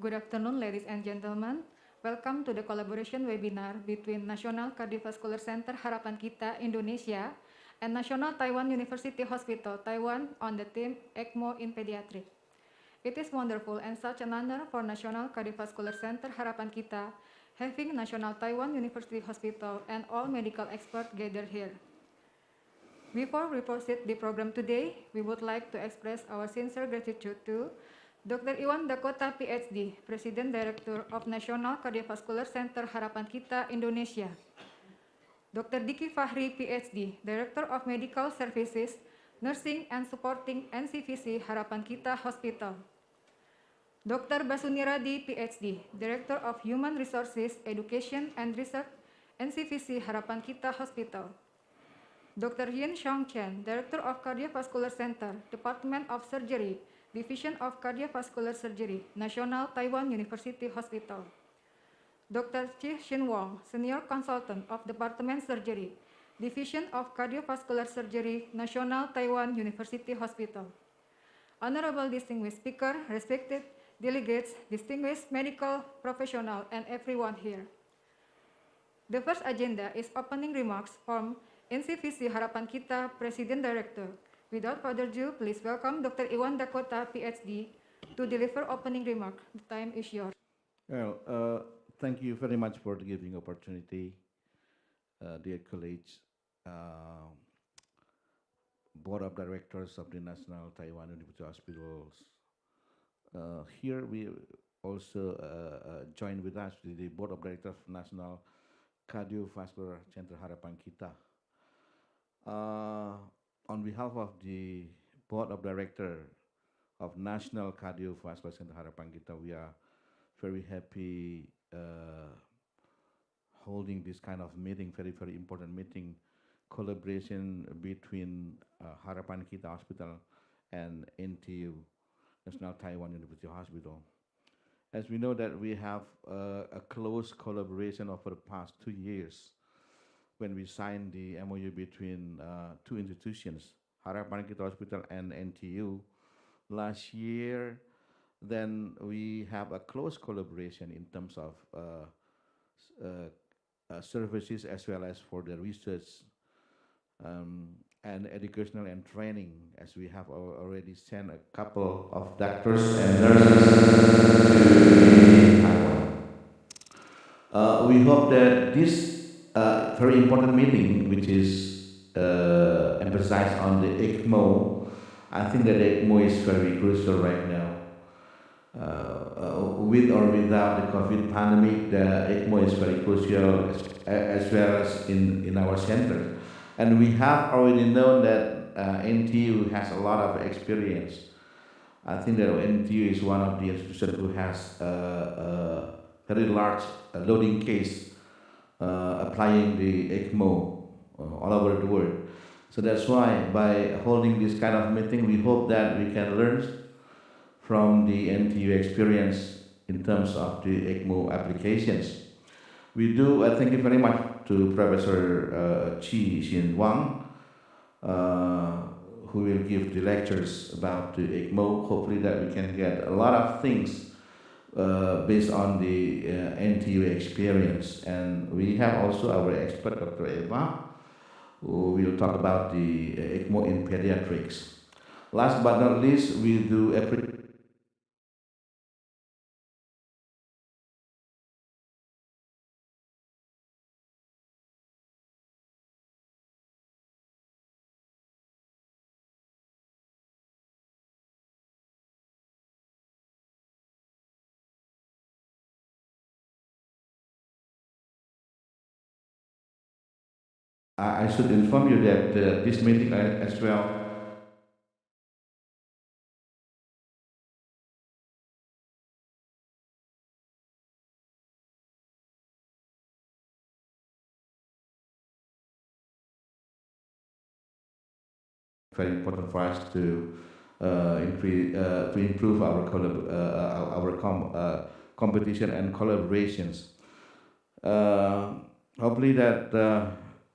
Good afternoon, ladies and gentlemen. Welcome to the collaboration webinar between National Cardiovascular Center Harapan Kita Indonesia and National Taiwan University Hospital Taiwan on the theme ECMO in Pediatrics. It is wonderful and such an honor for National Cardiovascular Center Harapan Kita having National Taiwan University Hospital and all medical experts gathered here. Before we proceed the program today, we would like to express our sincere gratitude to Dr. Iwan Dakota, PhD, President Director of National Cardiovascular Center Harapan Kita Indonesia. Dr. Diki Fahri, PhD, Director of Medical Services, Nursing and Supporting NCVC Harapan Kita Hospital. Dr. Basuni Radi, PhD, Director of Human Resources, Education and Research, NCVC Harapan Kita Hospital. Dr. Yin Xiong Chen, Director of Cardiovascular Center, Department of Surgery, Division of Cardiovascular Surgery, National Taiwan University Hospital. Dr. Chi Shin Wong, Senior Consultant of Department Surgery, Division of Cardiovascular Surgery, National Taiwan University Hospital. Honorable distinguished speaker, respected delegates, distinguished medical professional, and everyone here. The first agenda is opening remarks from NCVC Harapan Kita President Director. Without further ado, please welcome Dr. Iwan Dakota, PhD, to deliver opening remark. The time is yours. Well, thank you very much for the giving opportunity, dear colleagues, Board of Directors of the National Taiwan University Hospitals. Here we also join with us the Board of Directors of National Cardiovascular Center Harapan Kita. On behalf of the Board of Directors of National Cardiovascular Center Harapan Kita, we are very happy holding this kind of meeting, very important meeting, collaboration between Harapan Kita Hospital and NTU, National Taiwan University Hospital. As we know that we have a close collaboration over the past 2 years, when we signed the MOU between two institutions, Harapan Kita Hospital and NTU last year. Then we have a close collaboration in terms of services as well as for the research and educational and training, as we have already sent a couple of doctors and nurses to Taiwan. We hope that this very important meeting, which is emphasized on the ECMO. I think that ECMO is very crucial right now. With or without the COVID pandemic, the ECMO is very crucial as well as in our center. And we have already known that NTU has a lot of experience. I think that NTU is one of the institutions who has a very large loading case applying the ECMO all over the world. So that's why by holding this kind of meeting, we hope that we can learn from the NTU experience in terms of the ECMO applications. We do, thank you very much to Professor Chi Shin Wang, who will give the lectures about the ECMO. Hopefully that we can get a lot of things based on the NTU experience. And we have also our expert, Dr. Eva, who will talk about the ECMO in pediatrics. Last but not least, we do I should inform you that this meeting as well very important for us to improve our competition and collaborations. Hopefully that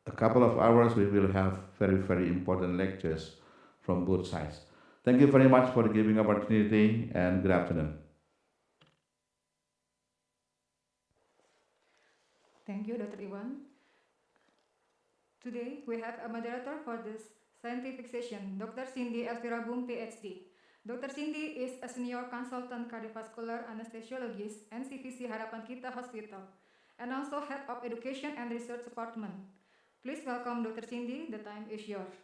a couple of hours we will have very important lectures from both sides. Thank you very much for giving opportunity, and good afternoon. Thank you, Dr. Iwan. Today, we have a moderator for this scientific session, Dr. Cindy Elvira Boom, PhD. Dr. Cindy is a senior consultant cardiovascular anesthesiologist and CVC Harapan Kita Hospital, and also head of education and research department. Please welcome Dr. Cindy. The time is yours.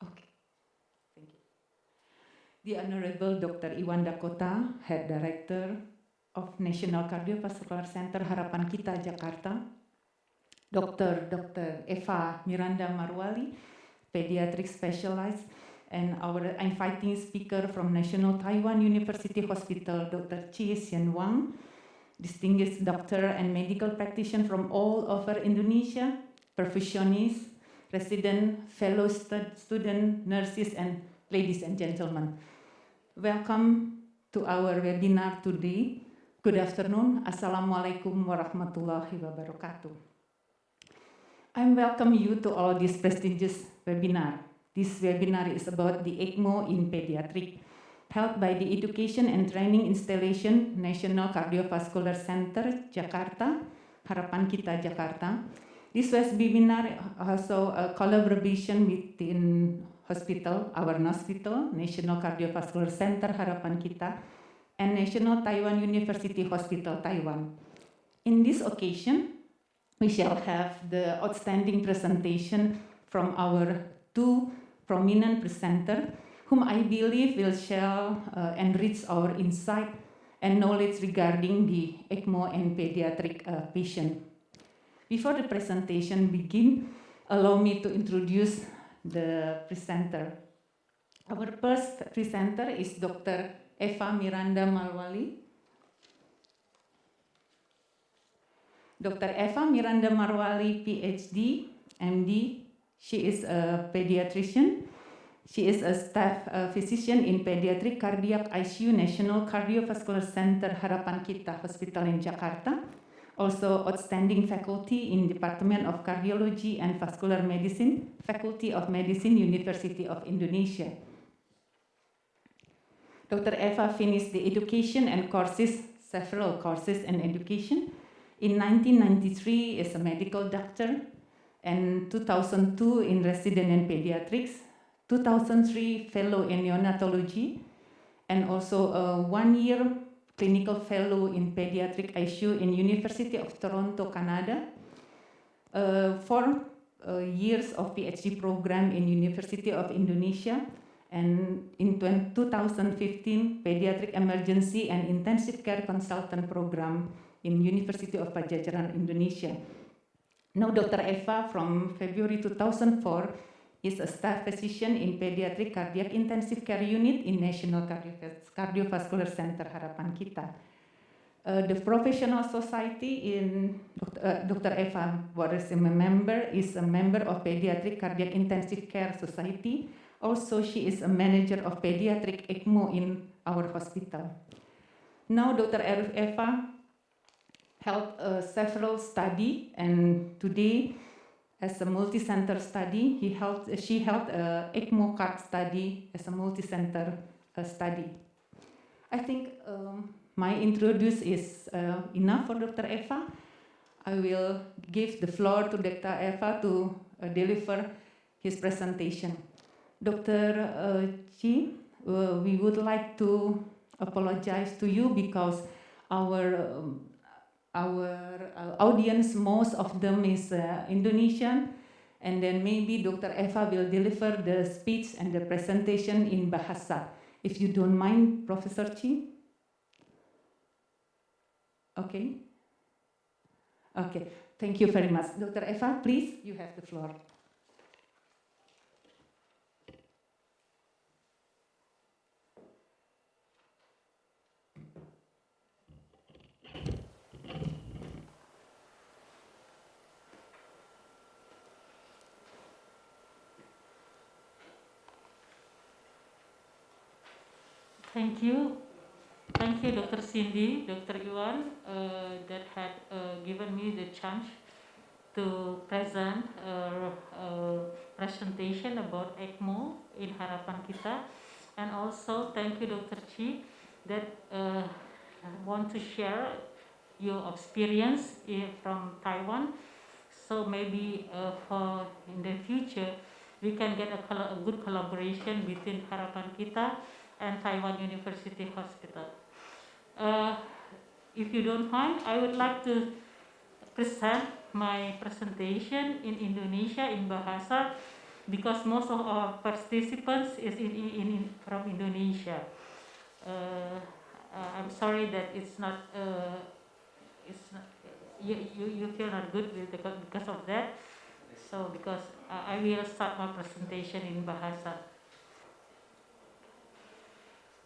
Okay, thank you. The Honorable Dr. Iwan Dakota, Head Director of National Cardiovascular Center Harapan Kita, Jakarta. Dr. Eva Miranda Marwali, Pediatric Specialist, and our inviting speaker from National Taiwan University Hospital, Dr. Chi Hsien Wang, distinguished doctor and medical practitioner from all over Indonesia, perfusionists, resident, fellow student, nurses, and ladies and gentlemen. Welcome to our webinar today. Good afternoon. Assalamualaikum warahmatullahi wabarakatuh. I welcome you to all this prestigious webinar. This webinar is about the ECMO in pediatric, held by the Education and Training Installation National Cardiovascular Center, Jakarta, Harapan Kita, Jakarta. This webinar also a collaboration within hospital, our hospital, National Cardiovascular Center Harapan Kita, and National Taiwan University Hospital, Taiwan. In this occasion, we shall have the outstanding presentation from our two prominent presenters, whom I believe will share enrich our insight and knowledge regarding the ECMO and pediatric patient. Before the presentation begin, allow me to introduce the presenter. Our first presenter is Dr. Eva Miranda Marwali. Dr. Eva Miranda Marwali, PhD, MD. She is a pediatrician. She is a staff physician in Pediatric Cardiac ICU National Cardiovascular Center Harapan Kita Hospital in Jakarta. Also outstanding faculty in Department of Cardiology and Vascular Medicine, Faculty of Medicine, University of Indonesia. Dr. Eva finished the education and courses, several courses and education. In 1993 as a medical doctor, and 2002 in resident in pediatrics, 2003 fellow in neonatology, and also a 1-year clinical fellow in pediatric ICU in University of Toronto, Canada, 4 years of PhD program in University of Indonesia, and in 2015 pediatric emergency and intensive care consultant program in University of Padjadjaran, Indonesia. Now Dr. Eva from February 2004 is a staff physician in Pediatric Cardiac Intensive Care Unit in National Cardiovascular Center Harapan Kita. The professional society in Dr. Eva was a member of Pediatric Cardiac Intensive Care Society. Also, she is a manager of Pediatric ECMO in our hospital. Now, Dr. Eva held several studies, and today, as a multi-center study, she held a ECMO CARD study as a multi-center study. I think my introduction is enough for Dr. Eva. I will give the floor to Dr. Eva to deliver his presentation. Dr. Chi, we would like to apologize to you because our audience, most of them is Indonesian, and then maybe Dr. Eva will deliver the speech and the presentation in Bahasa. If you don't mind, Professor Chi? Okay. Okay, thank you very much. Dr. Eva, please, you have the floor. Thank you. thank you, Dr. Cindy, Dr. Iwan, that had given me the chance to present a presentation about ECMO in Harapan Kita, and also thank you, Dr. Chi, that want to share your experience from Taiwan. So maybe for in the future we can get a good collaboration between Harapan Kita and Taiwan University Hospital. If you don't mind, I would like to present my presentation in Indonesia in Bahasa, because most of our participants is from Indonesia. I'm sorry that it's not you feel not good because of that. So because I will start my presentation in Bahasa.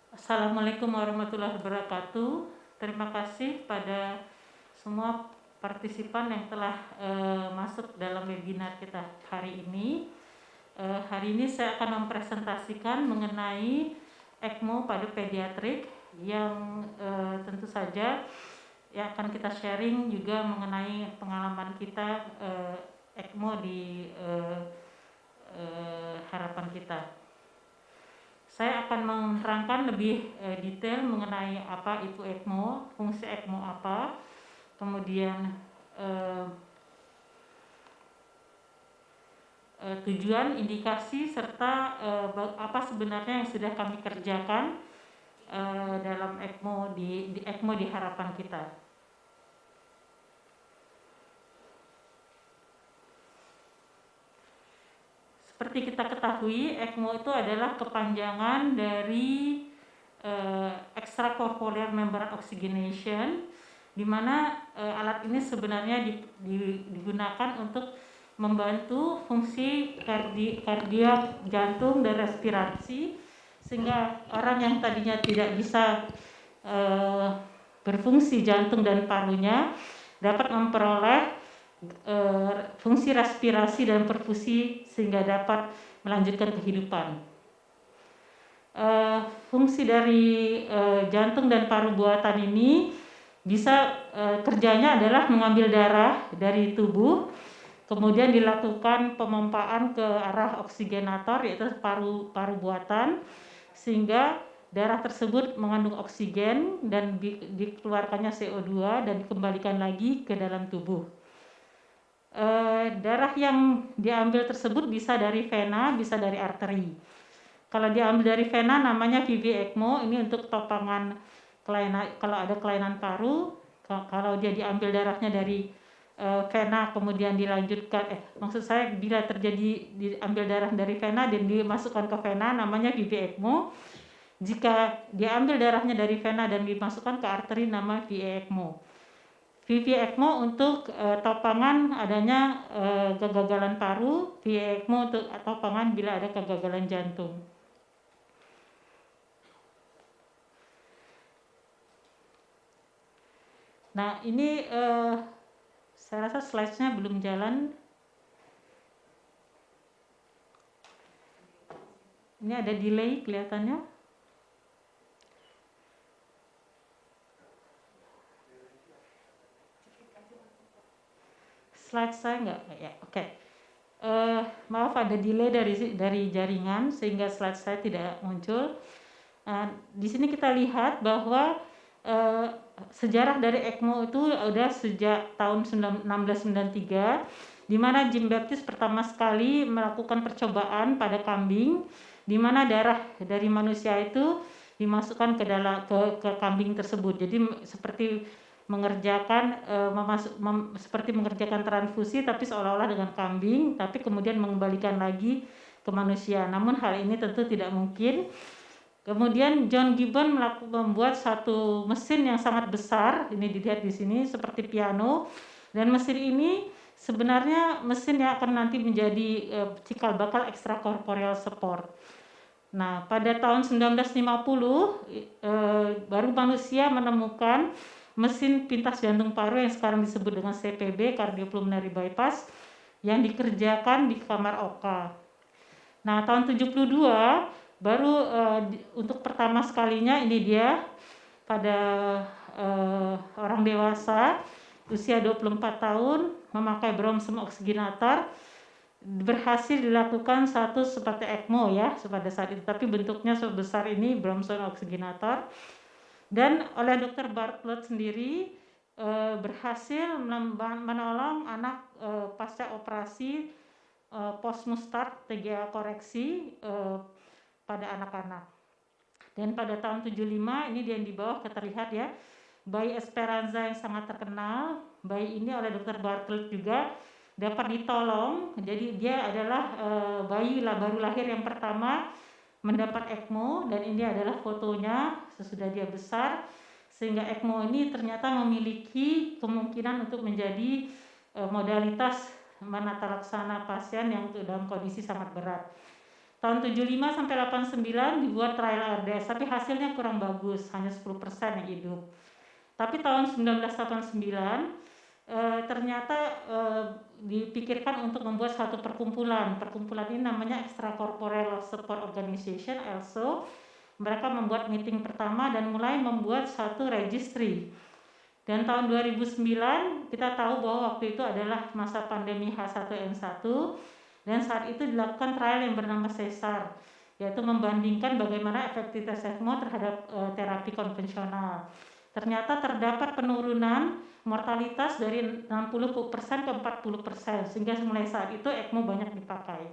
Assalamualaikum warahmatullahi wabarakatuh. Terima kasih pada semua partisipan yang telah masuk dalam webinar kita hari ini. Hari ini saya akan mempresentasikan mengenai ECMO pada pediatrik yang tentu saja ya akan kita sharing juga mengenai pengalaman kita ECMO di Harapan Kita. Saya akan menerangkan lebih detail mengenai apa itu ECMO, fungsi ECMO apa, kemudian tujuan, indikasi, serta apa sebenarnya yang sudah kami kerjakan dalam ECMO di ECMO di Harapan Kita. Seperti kita ketahui, ECMO itu adalah kepanjangan dari extracorporeal membran oxygenation, di mana alat ini sebenarnya digunakan untuk membantu fungsi kardiak, jantung, dan respirasi, sehingga orang yang tadinya tidak bisa berfungsi jantung dan parunya dapat memperoleh fungsi respirasi dan perfusi sehingga dapat melanjutkan kehidupan. Fungsi dari jantung dan paru buatan ini bisa kerjanya adalah mengambil darah dari tubuh, kemudian dilakukan pemompaan ke arah oksigenator yaitu paru buatan, sehingga darah tersebut mengandung oksigen dan dikeluarkannya CO2 dan dikembalikan lagi ke dalam tubuh. Darah yang diambil tersebut bisa dari vena, bisa dari arteri. Kalau diambil dari vena namanya VV ECMO, ini untuk topangan kelainan, kalau ada kelainan paru. Kalau dia diambil darahnya dari vena kemudian dilanjutkan, maksud saya bila terjadi diambil darah dari vena dan dimasukkan ke vena namanya VV ECMO. Jika diambil darahnya dari vena dan dimasukkan ke arteri nama VA ECMO. VV ECMO untuk topangan adanya kegagalan paru, VA ECMO untuk topangan bila ada kegagalan jantung. Nah ini saya rasa slide-nya belum jalan. Ini ada delay kelihatannya. Slide saya enggak ya, oke. Maaf ada delay dari jaringan sehingga slide saya tidak muncul. Di sini kita lihat bahwa sejarah dari ECMO itu udah sejak tahun 1693, di mana Jim Baptist pertama sekali melakukan percobaan pada kambing, di mana darah dari manusia itu dimasukkan ke kambing tersebut. Jadi seperti mengerjakan seperti mengerjakan transfusi tapi seolah-olah dengan kambing, tapi kemudian mengembalikan lagi ke manusia. Namun hal ini tentu tidak mungkin. Kemudian John Gibbon membuat satu mesin yang sangat besar, ini dilihat di sini seperti piano, dan mesin ini sebenarnya mesin yang akan nanti menjadi cikal bakal extracorporeal support. Nah, pada tahun 1950 baru manusia menemukan mesin pintas jantung paru yang sekarang disebut dengan CPB, cardiopulmonary bypass, yang dikerjakan di kamar Oka. Nah, tahun 72 baru untuk pertama sekalinya ini dia pada orang dewasa usia 24 tahun memakai bronson oksigenator, berhasil dilakukan satu seperti ECMO ya pada saat itu, tapi bentuknya sebesar ini bronson oksigenator, dan oleh Dr. Bartlett sendiri berhasil menolong anak pasca operasi post mustard TGA koreksi pada anak-anak. Dan pada tahun 75 ini yang di bawah terlihat ya, bayi Esperanza yang sangat terkenal. Bayi ini oleh Dr. Bartlett juga dapat ditolong. Jadi dia adalah bayi baru lahir yang pertama mendapat ECMO, dan ini adalah fotonya sesudah dia besar, sehingga ECMO ini ternyata memiliki kemungkinan untuk menjadi modalitas menata laksana pasien yang dalam kondisi sangat berat. Tahun 75 sampai 89 dibuat trial RDS, tapi hasilnya kurang bagus, hanya 10% yang hidup. Tapi tahun 1989 ternyata dipikirkan untuk membuat satu perkumpulan. Perkumpulan ini namanya Extracorporeal Support Organization, ELSO. Mereka membuat meeting pertama dan mulai membuat satu registry. Dan tahun 2009 kita tahu bahwa waktu itu adalah masa pandemi H1N1, dan saat itu dilakukan trial yang bernama CESAR, yaitu membandingkan bagaimana efektivitas ECMO terhadap terapi konvensional. Ternyata terdapat penurunan mortalitas dari 60% ke 40%, sehingga mulai saat itu ECMO banyak dipakai.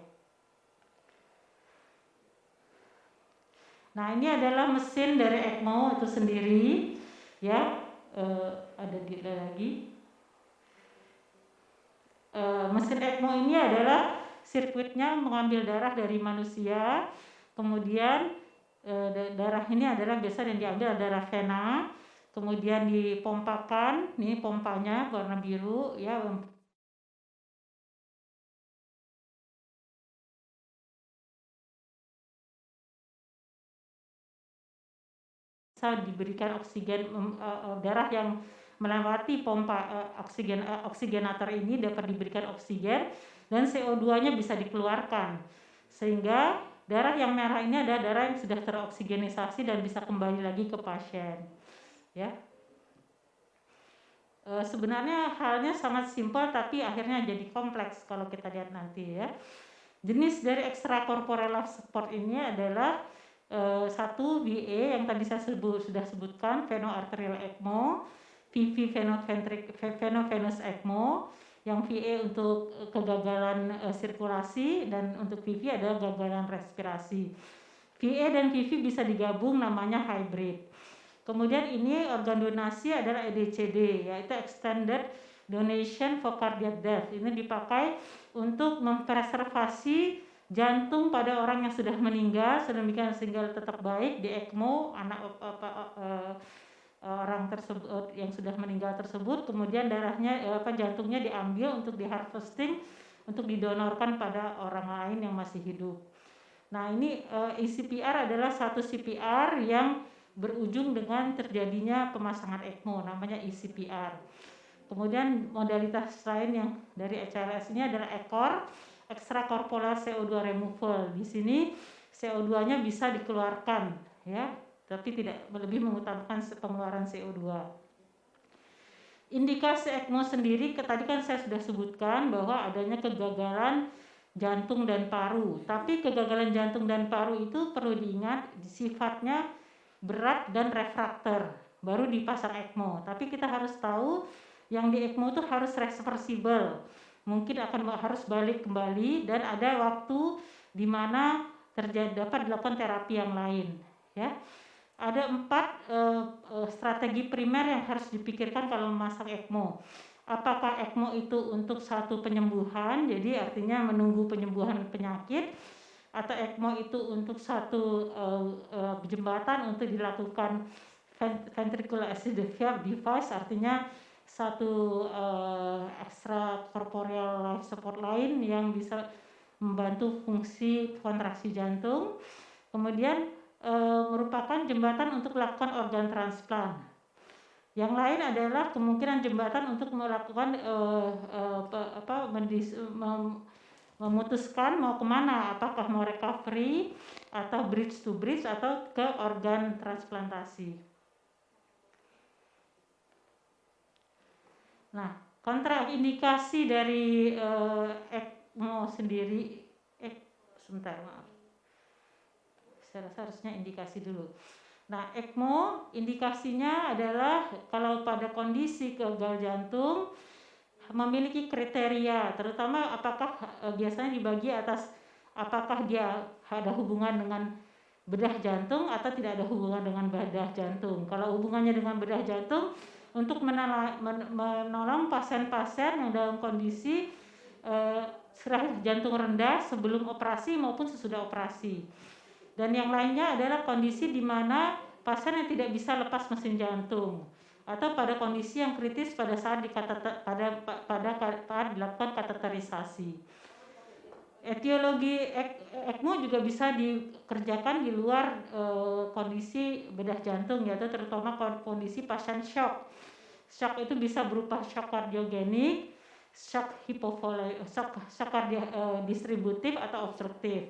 Nah, ini adalah mesin dari ECMO itu sendiri, ya, ada lagi. Mesin ECMO ini adalah sirkuitnya mengambil darah dari manusia, kemudian darah ini adalah biasa yang diambil darah vena, kemudian dipompakan, ini pompanya warna biru ya, diberikan oksigen, darah yang melewati pompa oksigenator ini dapat diberikan oksigen dan CO2-nya bisa dikeluarkan, sehingga darah yang merah ini adalah darah yang sudah teroksigenisasi dan bisa kembali lagi ke pasien. Ya, sebenarnya halnya sangat simpel tapi akhirnya jadi kompleks kalau kita lihat nanti ya. Jenis dari extracorporeal support ini adalah satu VA yang tadi saya sudah sebutkan, veno-arterial ECMO, VV veno-venous ECMO, yang VA untuk kegagalan sirkulasi dan untuk VV adalah gagalan respirasi. VA dan VV bisa digabung, namanya hybrid. Kemudian ini organ donasi adalah EDCD, yaitu Extended Donation for Cardiac Death. Ini dipakai untuk mempreservasi jantung pada orang yang sudah meninggal, sedemikian sehingga tetap baik di ECMO orang tersebut yang sudah meninggal tersebut, kemudian darahnya jantungnya diambil untuk diharvesting untuk didonorkan pada orang lain yang masih hidup. Nah, ini CPR adalah satu CPR yang berujung dengan terjadinya pemasangan ECMO, namanya eCPR. Kemudian modalitas lain yang dari ECLS ini adalah ECOR, extracorporeal CO2 removal. Di sini CO2-nya bisa dikeluarkan, ya, tapi tidak lebih mengutamakan pengeluaran CO2. Indikasi ECMO sendiri, tadi kan saya sudah sebutkan bahwa adanya kegagalan jantung dan paru. Tapi kegagalan jantung dan paru itu perlu diingat sifatnya berat dan refraktor, baru dipasang ECMO. Tapi kita harus tahu yang di ECMO itu harus reversible, mungkin harus balik kembali, dan ada waktu di mana dapat dilakukan terapi yang lain, ya. Ada 4 strategi primer yang harus dipikirkan kalau memasang ECMO. Apakah ECMO itu untuk satu penyembuhan, jadi artinya menunggu penyembuhan penyakit, atau ECMO itu untuk satu jembatan untuk dilakukan ventricular assist device, artinya satu extracorporeal life support lain yang bisa membantu fungsi kontraksi jantung. Kemudian merupakan jembatan untuk melakukan organ transplant. Yang lain adalah kemungkinan jembatan untuk melakukan memutuskan mau kemana, apakah mau recovery atau bridge to bridge atau ke organ transplantasi. Nah, kontraindikasi dari ECMO sendiri, sebentar maaf, saya rasa harusnya indikasi dulu. Nah, ECMO indikasinya adalah kalau pada kondisi gagal jantung memiliki kriteria, terutama apakah biasanya dibagi atas apakah dia ada hubungan dengan bedah jantung atau tidak ada hubungan dengan bedah jantung. Kalau hubungannya dengan bedah jantung, untuk menolong pasien-pasien yang dalam kondisi serangan jantung rendah sebelum operasi maupun sesudah operasi. Dan yang lainnya adalah kondisi di mana pasien yang tidak bisa lepas mesin jantung atau pada kondisi yang kritis pada saat dilakukan kateterisasi. Etiologi ECMO juga bisa dikerjakan di luar kondisi bedah jantung, yaitu terutama kondisi pasien shock. Shock itu bisa berupa shock kardiogenik, shock distributif atau obstruktif.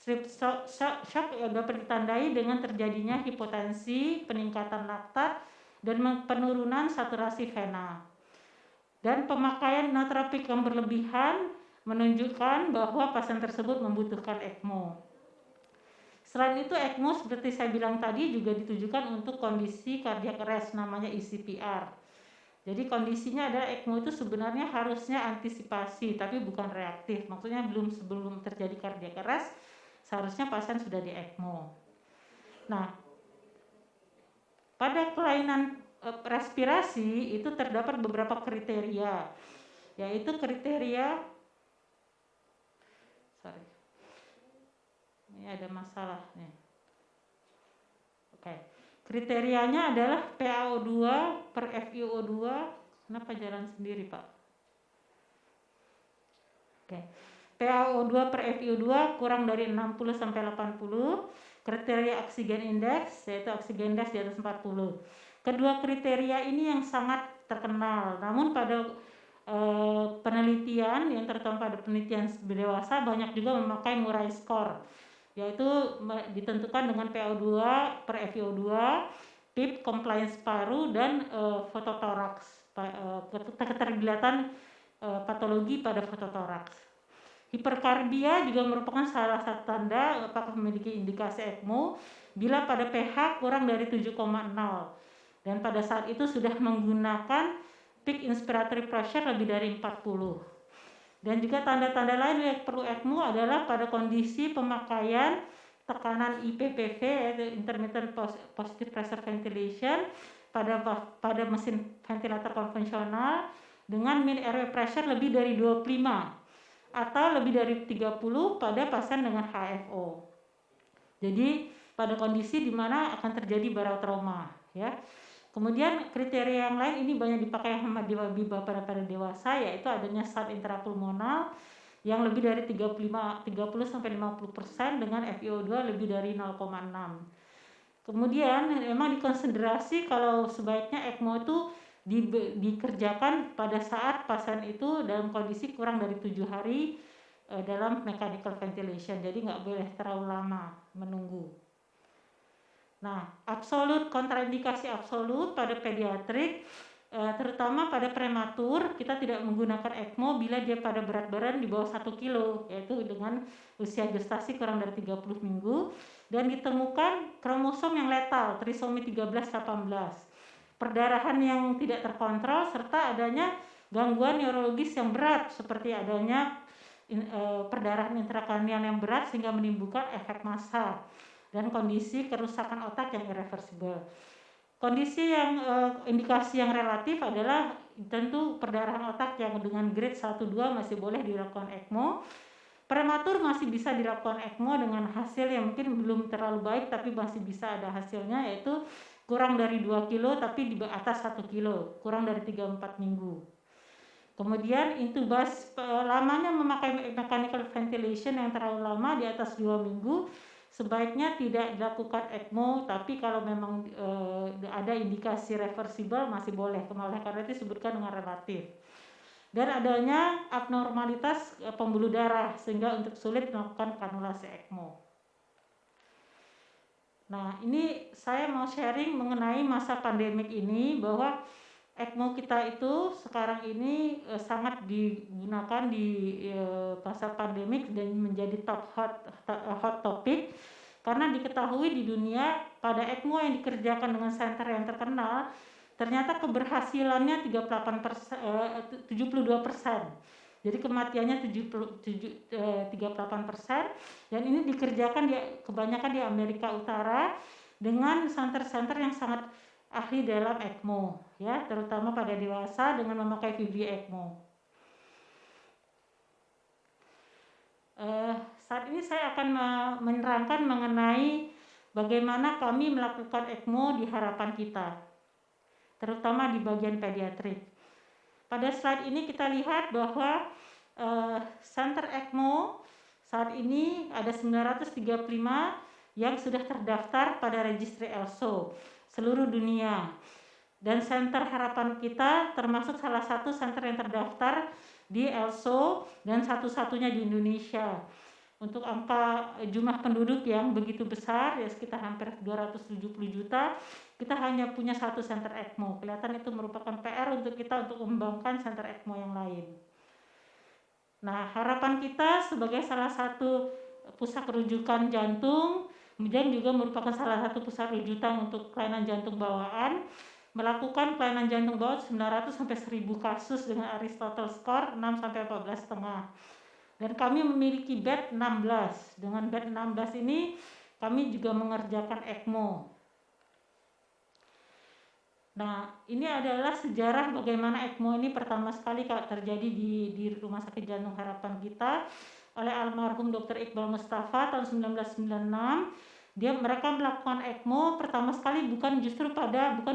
Shock dapat ditandai dengan terjadinya hipotensi, peningkatan laktat, dan penurunan saturasi vena. Dan pemakaian nootropik yang berlebihan menunjukkan bahwa pasien tersebut membutuhkan ECMO. Selain itu, ECMO seperti saya bilang tadi juga ditujukan untuk kondisi cardiac arrest, namanya ECPR. Jadi kondisinya adalah ECMO itu sebenarnya harusnya antisipasi tapi bukan reaktif. Maksudnya sebelum terjadi cardiac arrest seharusnya pasien sudah di ECMO. Nah, pada kelainan respirasi itu terdapat beberapa kriteria, yaitu kriteria ini ada masalah nih. Oke. Kriterianya adalah PaO2 per FiO2. Kenapa jalan sendiri, Pak? Oke. PaO2 per FiO2 kurang dari 60 sampai 80. Kriteria oksigen indeks, yaitu oksigen indeks di atas 40. Kedua kriteria ini yang sangat terkenal. Namun pada penelitian, yang terutama pada penelitian dewasa, banyak juga memakai Murray score, yaitu ditentukan dengan PaO2 per FiO2, PIP, compliance paru, dan fototoraks, keterlibatan patologi pada fototoraks. Hiperkarbia juga merupakan salah satu tanda apakah memiliki indikasi ECMO bila pada pH kurang dari 7,0 dan pada saat itu sudah menggunakan peak inspiratory pressure lebih dari 40. Dan juga tanda-tanda lain yang perlu ECMO adalah pada kondisi pemakaian tekanan IPPV, yaitu intermittent positive pressure ventilation, pada mesin ventilator konvensional dengan mean airway pressure lebih dari 25 atau lebih dari 30 pada pasien dengan HFO. Jadi pada kondisi di mana akan terjadi barotrauma, ya. Kemudian kriteria yang lain ini banyak dipakai pada dewasa, yaitu adanya SAT intrapulmonal yang lebih dari 30-50% dengan FiO2 lebih dari 0,6. Kemudian memang dikonsiderasi kalau sebaiknya ECMO itu dikerjakan pada saat pasien itu dalam kondisi kurang dari 7 hari dalam mechanical ventilation, jadi nggak boleh terlalu lama menunggu. Nah, kontraindikasi absolut pada pediatrik, terutama pada prematur, kita tidak menggunakan ECMO bila dia pada berat badan di bawah 1 kilo, yaitu dengan usia gestasi kurang dari 30 minggu, dan ditemukan kromosom yang letal, trisomi 13-18, perdarahan yang tidak terkontrol, serta adanya gangguan neurologis yang berat, seperti adanya perdarahan intrakranial yang berat sehingga menimbulkan efek massa, dan kondisi kerusakan otak yang irreversible. Kondisi yang indikasi yang relatif adalah tentu perdarahan otak yang dengan grade 1-2 masih boleh dilakukan ECMO. Prematur masih bisa dilakukan ECMO dengan hasil yang mungkin belum terlalu baik tapi masih bisa ada hasilnya, yaitu kurang dari 2 kilo tapi di atas 1 kilo, kurang dari 3-4 minggu. Kemudian intubasi, lamanya memakai mechanical ventilation yang terlalu lama di atas 2 minggu, sebaiknya tidak dilakukan ECMO, tapi kalau memang ada indikasi reversible masih boleh. Oleh karena itu disebutkan dengan relatif. Dan adanya abnormalitas pembuluh darah sehingga untuk sulit melakukan kanulasi ECMO. Nah, ini saya mau sharing mengenai masa pandemik ini, bahwa ECMO kita itu sekarang ini sangat digunakan di masa pandemik dan menjadi hot topic karena diketahui di dunia pada ECMO yang dikerjakan dengan center yang terkenal ternyata keberhasilannya 72%. Jadi kematiannya 38%, dan ini dikerjakan kebanyakan di Amerika Utara dengan center-center yang sangat ahli dalam ECMO, ya, terutama pada dewasa dengan memakai VV ECMO. Saat ini saya akan menerangkan mengenai bagaimana kami melakukan ECMO di harapan kita, terutama di bagian pediatrik. Pada slide ini kita lihat bahwa center ECMO saat ini ada 935 yang sudah terdaftar pada registry ELSO seluruh dunia, dan center harapan kita termasuk salah satu center yang terdaftar di ELSO dan satu-satunya di Indonesia. Untuk angka jumlah penduduk yang begitu besar, ya sekitar hampir 270 juta, kita hanya punya satu center ECMO. Kelihatan itu merupakan PR untuk kita untuk mengembangkan center ECMO yang lain. Nah, harapan kita sebagai salah satu pusat rujukan jantung, kemudian juga merupakan salah satu pusat rujukan untuk kelainan jantung bawaan, melakukan kelainan jantung bawaan 900 sampai 1000 kasus dengan Aristotle score 6 sampai 14,5. Dan kami memiliki bed 16. Dengan bed 16 ini kami juga mengerjakan ECMO. Nah, ini adalah sejarah bagaimana ECMO ini pertama sekali terjadi di Rumah Sakit Jantung Harapan kita oleh almarhum Dr. Iqbal Mustafa tahun 1996. Mereka melakukan ECMO pertama sekali bukan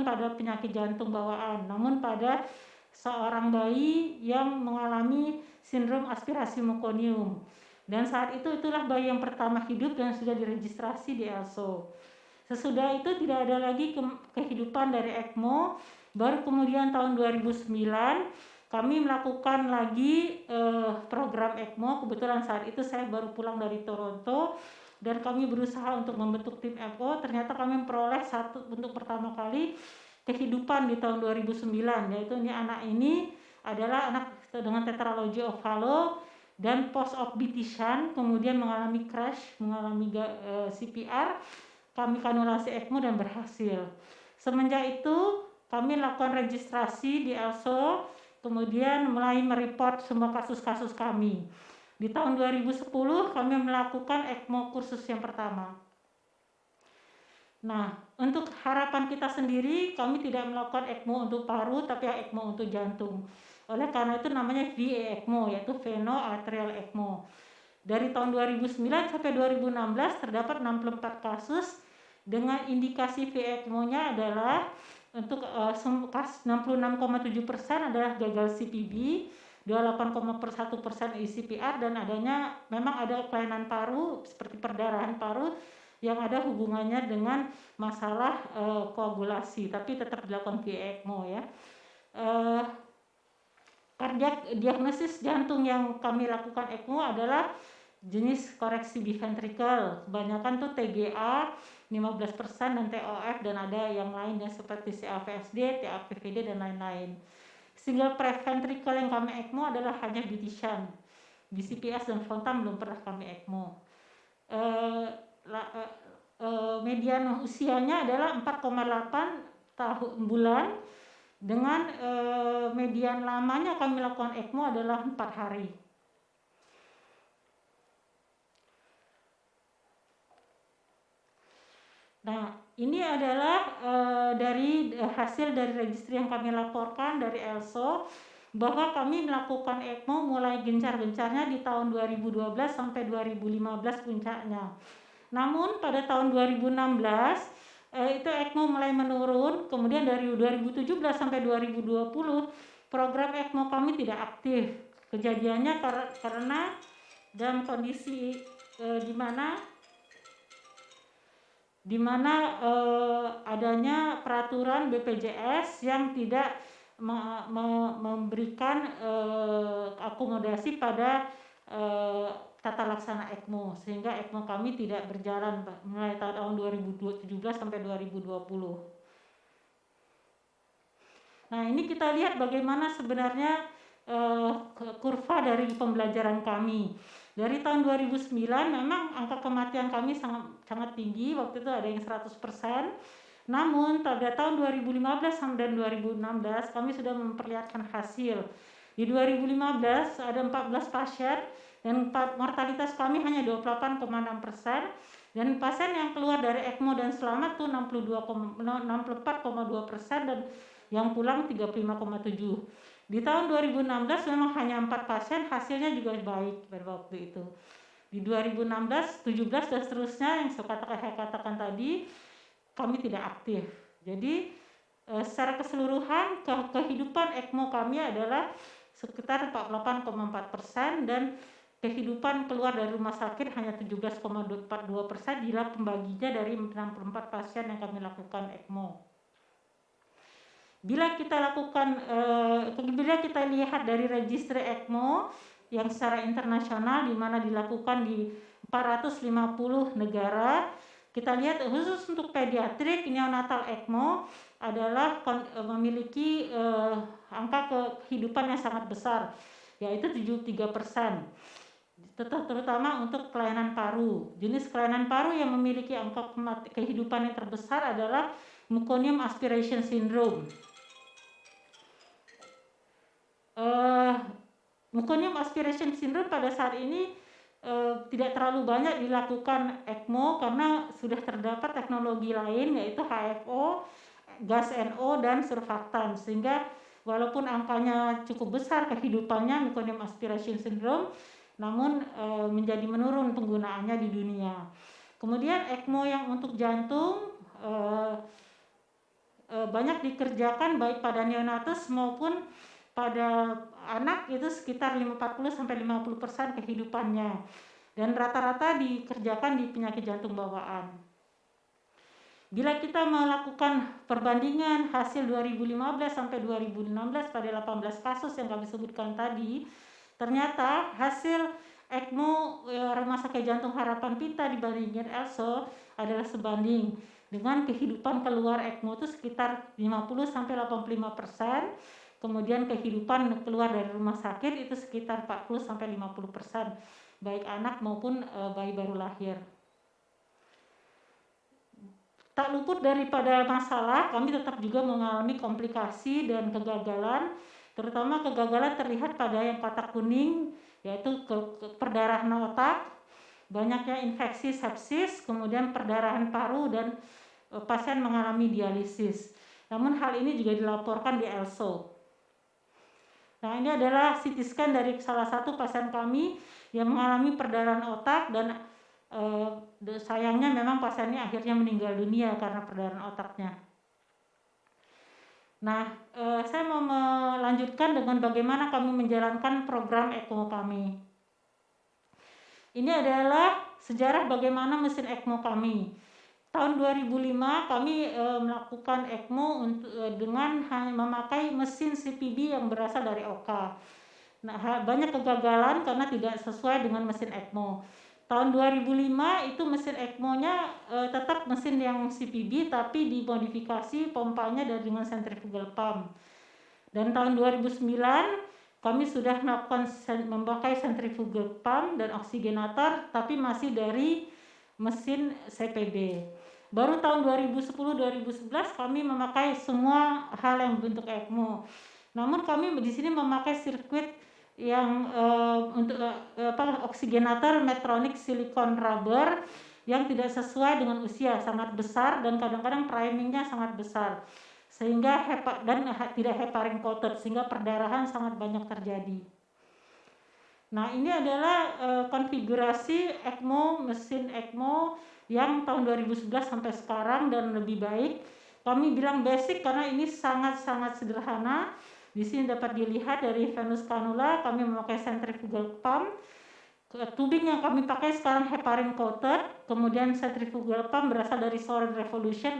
pada penyakit jantung bawaan, namun pada seorang bayi yang mengalami sindrom aspirasi mekonium. Dan saat itulah bayi yang pertama hidup dan sudah diregistrasi di ELSO. Sesudah itu tidak ada lagi kehidupan dari ECMO. Baru kemudian tahun 2009 kami melakukan lagi program ECMO. Kebetulan saat itu saya baru pulang dari Toronto dan kami berusaha untuk membentuk tim ECMO. Ternyata kami memperoleh untuk pertama kali kehidupan di tahun 2009, yaitu anak ini adalah anak dengan tetralogy of Fallot dan post-op bitisan, kemudian mengalami crash, mengalami CPR, kami kanulasi ECMO dan berhasil. Semenjak itu kami lakukan registrasi di ELSO, kemudian mulai mereport semua kasus-kasus kami. Di tahun 2010 kami melakukan ECMO kursus yang pertama. Nah, untuk harapan kita sendiri, kami tidak melakukan ECMO untuk paru, tapi ECMO untuk jantung. Oleh karena itu namanya VA ECMO, yaitu Veno Arterial ECMO. Dari tahun 2009 sampai 2016 terdapat 64 kasus dengan indikasi VA ECMO-nya adalah untuk 66,7% adalah gagal CPB, 28,1% ICPR, dan memang ada kelainan paru seperti perdarahan paru yang ada hubungannya dengan masalah koagulasi, tapi tetap dilakukan VA ECMO, ya. Kardiak diagnosis jantung yang kami lakukan ECMO adalah jenis koreksi biventricle, kebanyakan tuh TGA 15% dan TOF, dan ada yang lainnya seperti CAVSD, TAPVD dan lain-lain. Single preventricle yang kami ECMO adalah hanya bitisan. BCPS dan Fontan belum pernah kami ECMO. Median usianya adalah 4,8 bulan dengan median lamanya kami lakukan ECMO adalah 4 hari. Nah, ini adalah hasil dari registry yang kami laporkan dari ELSO, bahwa kami melakukan ECMO mulai gencar-gencarnya di tahun 2012 sampai 2015 puncaknya. Namun pada tahun 2016 itu ECMO mulai menurun, kemudian dari 2017 sampai 2020 program ECMO kami tidak aktif. Kejadiannya karena dalam kondisi di mana adanya peraturan BPJS yang tidak memberikan akomodasi pada tata laksana ECMO, sehingga ECMO kami tidak berjalan mulai tahun 2017 sampai 2020. Nah, ini kita lihat bagaimana sebenarnya kurva dari pembelajaran kami. Dari tahun 2009 memang angka kematian kami sangat tinggi, waktu itu ada yang 100%. Namun pada tahun 2015 dan 2016 kami sudah memperlihatkan hasil. Di 2015 ada 14 pasien dan mortalitas kami hanya 28,6%, dan pasien yang keluar dari ECMO dan selamat tuh 64,2% dan yang pulang 35,7%. Di tahun 2016 memang hanya 4 pasien, hasilnya juga baik pada waktu itu. Di 2016, 17 dan seterusnya yang saya katakan tadi, kami tidak aktif. Jadi secara keseluruhan kehidupan ECMO kami adalah sekitar 48,4% dan kehidupan keluar dari rumah sakit hanya 17,42% bila pembaginya dari 64 pasien yang kami lakukan ECMO. Bila kita lihat dari registry ECMO yang secara internasional di mana dilakukan di 450 negara, kita lihat khusus untuk pediatrik neonatal ECMO adalah memiliki angka kehidupan yang sangat besar, yaitu 73%. Terutama untuk kelainan paru. Jenis kelainan paru yang memiliki angka kehidupan yang terbesar adalah meconium aspiration syndrome. Meconium aspiration syndrome pada saat ini tidak terlalu banyak dilakukan ECMO karena sudah terdapat teknologi lain yaitu HFO, gas NO dan surfaktan, sehingga walaupun angkanya cukup besar kehidupannya meconium aspiration syndrome, namun menjadi menurun penggunaannya di dunia. Kemudian ECMO yang untuk jantung banyak dikerjakan baik pada neonatus maupun pada anak, itu sekitar 40-50% kehidupannya, dan rata-rata dikerjakan di penyakit jantung bawaan. Bila kita melakukan perbandingan hasil 2015 sampai 2016 pada 18 kasus yang kami sebutkan tadi, ternyata hasil ECMO Rumah Sakit Jantung Harapan Kita dibandingkan ELSO adalah sebanding, dengan kehidupan keluar ECMO itu sekitar 50-85%. Kemudian kehidupan keluar dari rumah sakit itu sekitar 40-50%, baik anak maupun bayi baru lahir. Tak luput daripada masalah, kami tetap juga mengalami komplikasi dan kegagalan, terutama kegagalan terlihat pada yang kotak kuning, yaitu perdarahan otak, banyaknya infeksi sepsis, kemudian perdarahan paru, dan pasien mengalami dialisis. Namun hal ini juga dilaporkan di ELSO. Nah, ini adalah CT scan dari salah satu pasien kami yang mengalami perdarahan otak, dan sayangnya memang pasiennya akhirnya meninggal dunia karena perdarahan otaknya. Nah, saya mau melanjutkan dengan bagaimana kami menjalankan program ECMO kami. Ini adalah sejarah bagaimana mesin ECMO kami. Tahun 2005 kami melakukan ECMO dengan memakai mesin CPB yang berasal dari OK. Nah, banyak kegagalan karena tidak sesuai dengan mesin ECMO. Tahun 2005 itu mesin ECMO-nya tetap mesin yang CPB tapi dimodifikasi pompanya dengan centrifugal pump. Dan tahun 2009 kami sudah memakai centrifugal pump dan oksigenator tapi masih dari mesin CPB. Baru tahun 2010-2011 kami memakai semua hal yang bentuk ECMO. Namun kami di sini memakai sirkuit yang untuk oksigenator Medtronic silicone rubber yang tidak sesuai dengan usia, sangat besar dan kadang-kadang primingnya sangat besar, sehingga tidak heparin coated, sehingga perdarahan sangat banyak terjadi. Nah, ini adalah konfigurasi ECMO, mesin ECMO yang tahun 2011 sampai sekarang dan lebih baik. Kami bilang basic karena ini sangat-sangat sederhana. Di sini dapat dilihat dari venous cannula, kami memakai centrifugal pump. Tubing yang kami pakai sekarang heparin coated, kemudian centrifugal pump berasal dari Sorin Revolution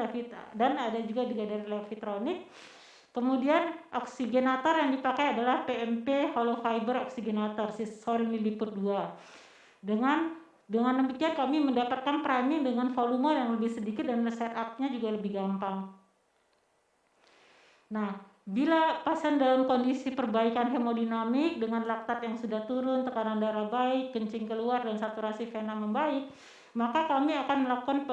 dan ada juga dari Levitronic. Kemudian oksigenator yang dipakai adalah PMP hollow fiber oksigenator Sorin Lilliput 2. Dengan demikian kami mendapatkan priming dengan volume yang lebih sedikit dan setup-nya juga lebih gampang. Nah, Bila pasien dalam kondisi perbaikan hemodinamik dengan laktat yang sudah turun, tekanan darah baik, kencing keluar dan saturasi vena membaik, maka kami akan melakukan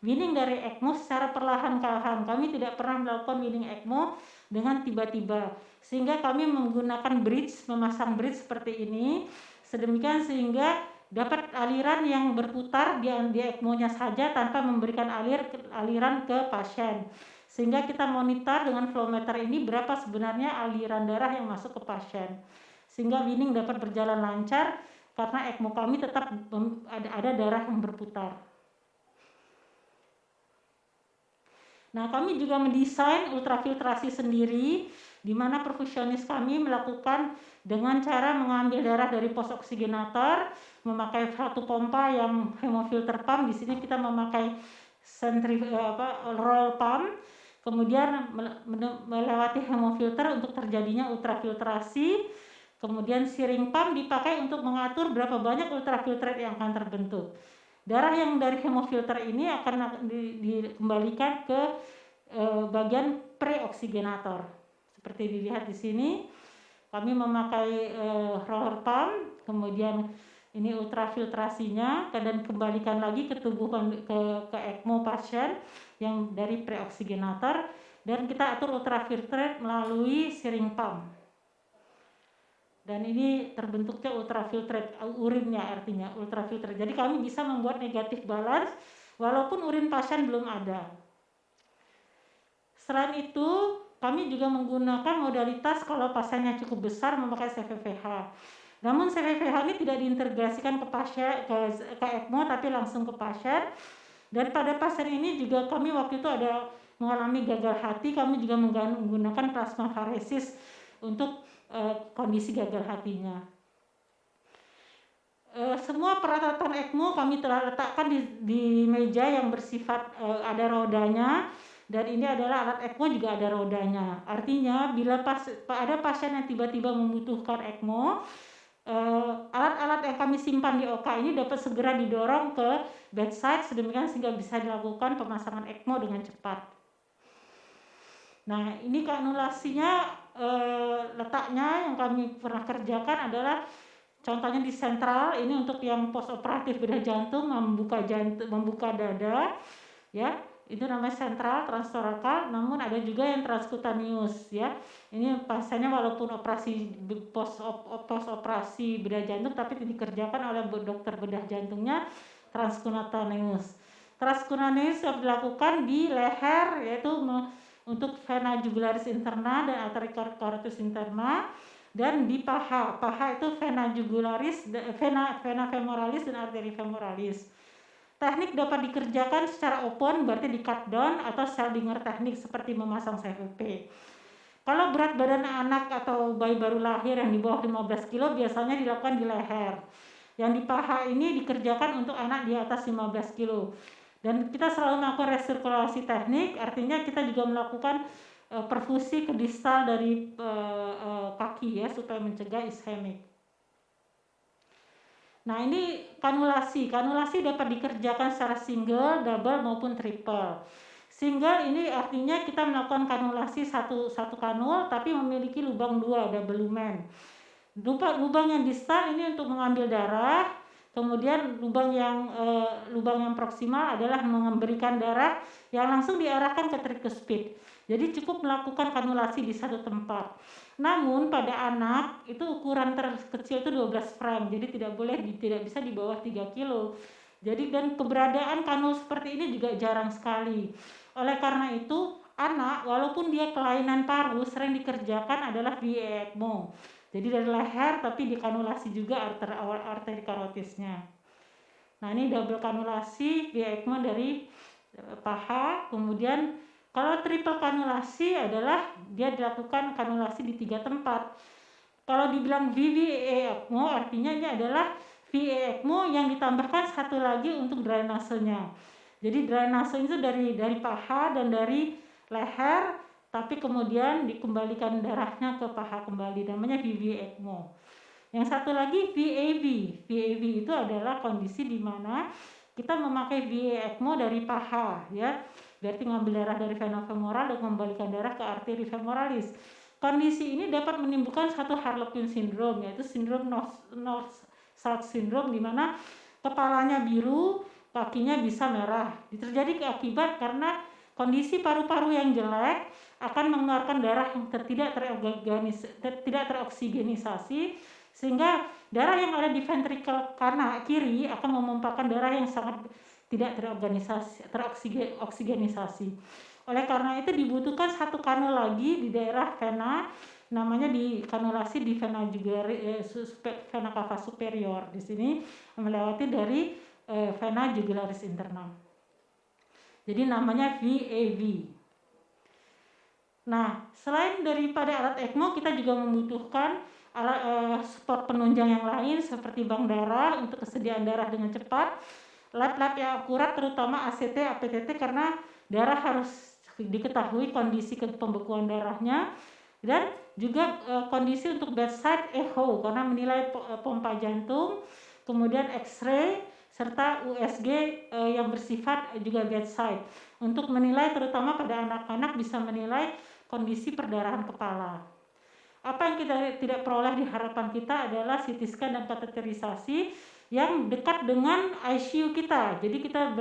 weaning dari ECMO secara perlahan-lahan. Kami tidak pernah melakukan weaning ECMO dengan tiba-tiba, sehingga kami menggunakan bridge, memasang bridge seperti ini, sedemikian sehingga dapat aliran yang berputar di ECMO-nya saja tanpa memberikan aliran ke pasien. Sehingga kita monitor dengan flow meter ini berapa sebenarnya aliran darah yang masuk ke pasien. Sehingga weaning dapat berjalan lancar karena ECMO kami tetap ada darah yang berputar. Nah, kami juga mendesain ultrafiltrasi sendiri, di mana perfusionis kami melakukan dengan cara mengambil darah dari pos oksigenator, memakai satu pompa yang hemofilter pump. Di sini kita memakai roll pump, kemudian melewati hemofilter untuk terjadinya ultrafiltrasi, kemudian searing pump dipakai untuk mengatur berapa banyak ultrafiltrate yang akan terbentuk. Darah yang dari hemofilter ini akan dikembalikan ke bagian pre-oksigenator. Seperti dilihat di sini, kami memakai roller pump, kemudian ini ultrafiltrasinya, dan kembalikan lagi ke tubuh ke ECMO pasien yang dari pre-oksigenator, dan kita atur ultrafiltrate melalui searing pump. Dan ini terbentuknya ultrafiltrate, urinnya artinya ultrafiltrate. Jadi kami bisa membuat negatif balance walaupun urin pasien belum ada. Selain itu, kami juga menggunakan modalitas kalau pasiennya cukup besar memakai CVVH. Namun CVVH ini tidak diintegrasikan ke pasien ke ECMO tapi langsung ke pasien. Dan pada pasien ini juga kami waktu itu ada mengalami gagal hati, kami juga menggunakan plasmafaresis untuk kondisi gagal hatinya. Semua peralatan ECMO kami telah letakkan di meja yang bersifat ada rodanya, dan ini adalah alat ECMO juga ada rodanya. Artinya bila ada pasien yang tiba-tiba membutuhkan ECMO, alat-alat yang kami simpan di OK ini dapat segera didorong ke bedside sedemikian sehingga bisa dilakukan pemasangan ECMO dengan cepat. Nah, ini kanulasinya, letaknya yang kami pernah kerjakan adalah contohnya di sentral, ini untuk yang post operatif bedah jantung, membuka dada, ya, itu namanya sentral transtorakal. Namun ada juga yang transkutaneus, ya. Ini pasiennya walaupun operasi post operasi bedah jantung tapi dikerjakan oleh dokter bedah jantungnya transkutaneus. Transkutaneus yang dilakukan di leher, yaitu untuk vena jugularis interna dan arteria carotis interna, dan di paha. Paha itu vena jugularis, vena femoralis dan arteria femoralis. Teknik dapat dikerjakan secara open, berarti di cut down, atau Seldinger teknik seperti memasang CVP. Kalau berat badan anak atau bayi baru lahir yang di bawah 15 kilo biasanya dilakukan di leher. Yang di paha ini dikerjakan untuk anak di atas 15 kilo. Dan kita selalu melakukan resirkulasi teknik, artinya kita juga melakukan perfusi ke distal dari kaki, ya, supaya mencegah ischemik. Nah, ini kanulasi. Kanulasi dapat dikerjakan secara single, double maupun triple. Single ini artinya kita melakukan kanulasi satu kanul tapi memiliki lubang 2, double lumen. Lubang yang distal ini untuk mengambil darah. Kemudian lubang yang proksimal adalah memberikan darah yang langsung diarahkan ke tricuspid. Jadi cukup melakukan kanulasi di satu tempat. Namun pada anak itu ukuran terkecil itu 12 frame, jadi tidak bisa di bawah 3 kilo. Jadi dan keberadaan kanul seperti ini juga jarang sekali. Oleh karena itu anak walaupun dia kelainan paru sering dikerjakan adalah VA ECMO. Jadi dari leher tapi dikanulasi juga arteri karotisnya. Nah, ini double kanulasi VA ECMO dari paha. Kemudian kalau triple kanulasi adalah dia dilakukan kanulasi di 3 tempat. Kalau dibilang VVA ECMO artinya ini adalah VA ECMO yang ditambahkan satu lagi untuk drainasenya. Jadi drainase itu dari paha dan dari leher, tapi kemudian dikembalikan darahnya ke paha kembali, namanya VVA ECMO. Yang satu lagi VAV. VAV itu adalah kondisi di mana kita memakai VA ECMO dari paha, ya. berarti ngambil darah dari vena femoral dan mengembalikan darah ke arteri femoralis. Kondisi ini dapat menimbulkan satu Harlequin syndrome, yaitu sindrom North-South syndrome, di mana kepalanya biru, kakinya bisa merah. Terjadi akibat karena kondisi paru-paru yang jelek akan mengeluarkan darah yang tidak teroksigenisasi, sehingga darah yang ada di ventrikel kanan kiri akan memompakan darah yang sangat tidak teroksigenisasi. Oleh karena itu dibutuhkan satu kanul lagi di daerah vena, namanya dikanulasi di vena vena cava superior. Di sini melewati dari vena jugularis internal. Jadi namanya VAV. Nah, selain daripada alat ECMO, kita juga membutuhkan alat support penunjang yang lain seperti bank darah untuk kesediaan darah dengan cepat, lab-lab yang akurat terutama ACT, APTT karena darah harus diketahui kondisi pembekuan darahnya, dan juga kondisi untuk bedside echo karena menilai pompa jantung, kemudian X-ray serta USG yang bersifat juga bedside untuk menilai terutama pada anak-anak bisa menilai kondisi perdarahan kepala. Apa yang kita tidak peroleh di harapan kita adalah CT scan dan kateterisasi yang dekat dengan ICU kita. Jadi kita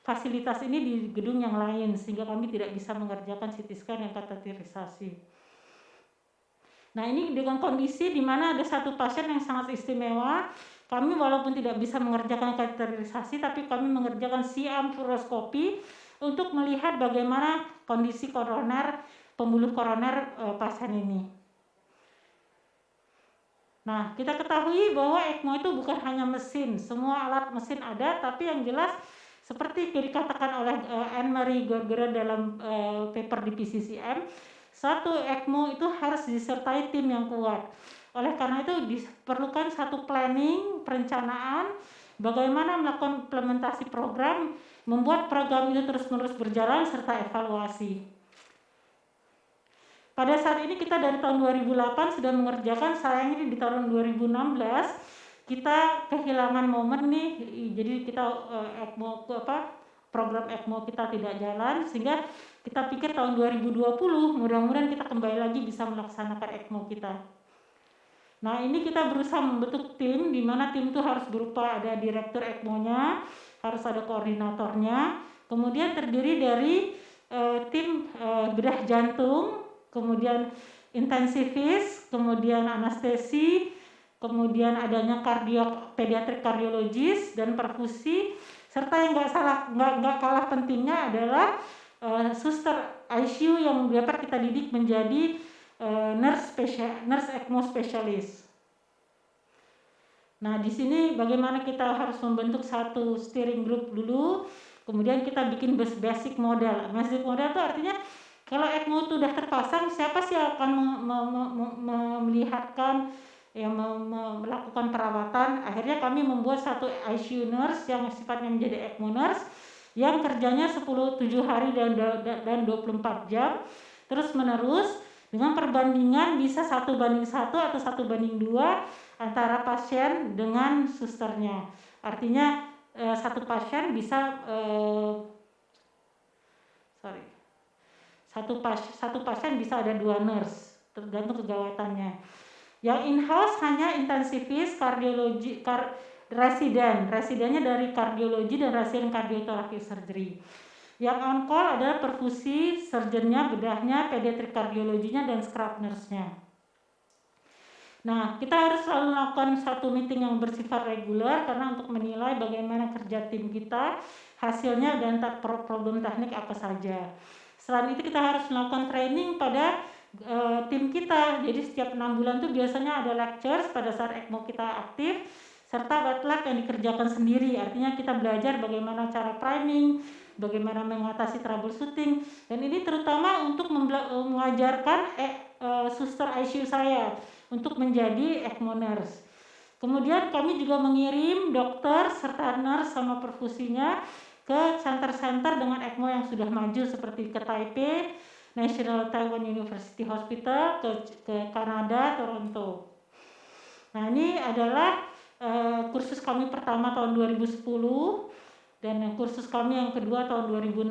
fasilitas ini di gedung yang lain sehingga kami tidak bisa mengerjakan CT scan dan kateterisasi. Nah, ini dengan kondisi di mana ada satu pasien yang sangat istimewa. Kami walaupun tidak bisa mengerjakan kateterisasi, tapi kami mengerjakan siam fluoroskopi untuk melihat bagaimana kondisi koroner, pembuluh koroner pasien ini. Nah, kita ketahui bahwa ECMO itu bukan hanya mesin, semua alat mesin ada, tapi yang jelas seperti dikatakan oleh Anne-Marie Gorgeret dalam paper di PCCM, satu ECMO itu harus disertai tim yang kuat. Oleh karena itu diperlukan satu planning, perencanaan, bagaimana melakukan implementasi program, membuat program itu terus-menerus berjalan, serta evaluasi. Pada saat ini kita dari tahun 2008 sudah mengerjakan, sayangnya di tahun 2016 kita kehilangan momen nih, jadi kita program ECMO kita tidak jalan, sehingga kita pikir tahun 2020 mudah-mudahan kita kembali lagi bisa melaksanakan ECMO kita. Nah, ini kita berusaha membentuk tim, di mana tim itu harus berupa ada direktur ECMO-nya, harus ada koordinatornya, kemudian terdiri dari tim bedah jantung, kemudian intensivis, kemudian anestesi, kemudian adanya pediatric kardiologis dan perfusi, serta yang nggak kalah pentingnya adalah suster ICU yang dapat kita didik menjadi nurse ECMO spesialis. Nah, di sini bagaimana kita harus membentuk satu steering group dulu, kemudian kita bikin basic model. Basic model itu artinya kalau ECMO itu sudah terpasang, siapa sih yang akan melihatkan, yang melakukan perawatan. Akhirnya kami membuat satu ICU nurse yang sifatnya menjadi ECMO nurse yang kerjanya 7 hari dan 24 jam terus menerus, dengan perbandingan bisa 1:1 atau 1:2 antara pasien dengan susternya. Artinya satu pasien bisa satu pasien bisa ada 2 nurse, tergantung kegawatannya. Yang in-house hanya intensivis, kardiologi, residennya dari kardiologi dan residen kardiotorakic surgery. Yang on call adalah perfusi, surgeonnya, bedahnya, pediatric kardiologinya, dan scrub nurse-nya. Nah, kita harus selalu melakukan satu meeting yang bersifat reguler karena untuk menilai bagaimana kerja tim kita, hasilnya, dan problem teknik apa saja. Selain itu kita harus melakukan training pada tim kita. Jadi setiap 6 bulan itu biasanya ada lectures pada saat ECMO kita aktif, serta wet lab yang dikerjakan sendiri. Artinya kita belajar bagaimana cara priming, bagaimana mengatasi troubleshooting, dan ini terutama untuk mengajarkan suster ICU saya untuk menjadi ECMO nurse. Kemudian kami juga mengirim dokter serta nurse sama perfusinya ke center-center dengan ECMO yang sudah maju seperti ke Taipei, National Taiwan University Hospital, ke Kanada, Toronto. Nah, ini adalah kursus kami pertama tahun 2010. Dan kursus kami yang kedua tahun 2016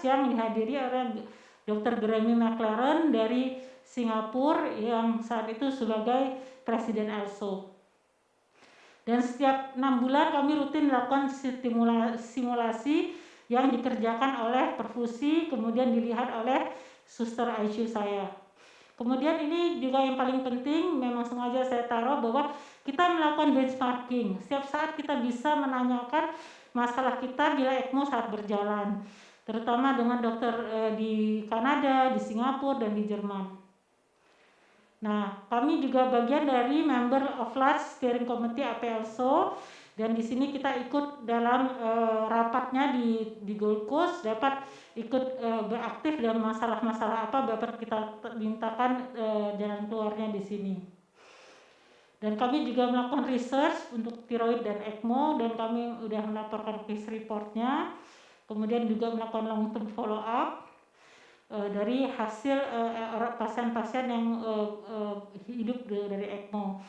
yang dihadiri oleh Dr. Grammy McLaren dari Singapura yang saat itu sebagai Presiden ELSO. Dan setiap 6 bulan kami rutin melakukan simulasi yang dikerjakan oleh perfusi, kemudian dilihat oleh suster ICU saya. Kemudian ini juga yang paling penting, memang sengaja saya taruh bahwa kita melakukan benchmarking. Setiap saat kita bisa menanyakan masalah kita bila ECMO saat berjalan, terutama dengan dokter di Kanada, di Singapura, dan di Jerman. Nah, kami juga bagian dari Member of Large Steering Committee APLSO, dan di sini kita ikut dalam rapatnya di Gold Coast, dapat ikut beraktif dalam masalah-masalah apa dapat kita mintakan jalan keluarnya di sini. Dan kami juga melakukan research untuk tiroid dan ECMO, dan kami sudah melaporkan case reportnya, kemudian juga melakukan long term follow up dari hasil pasien-pasien yang hidup dari ECMO.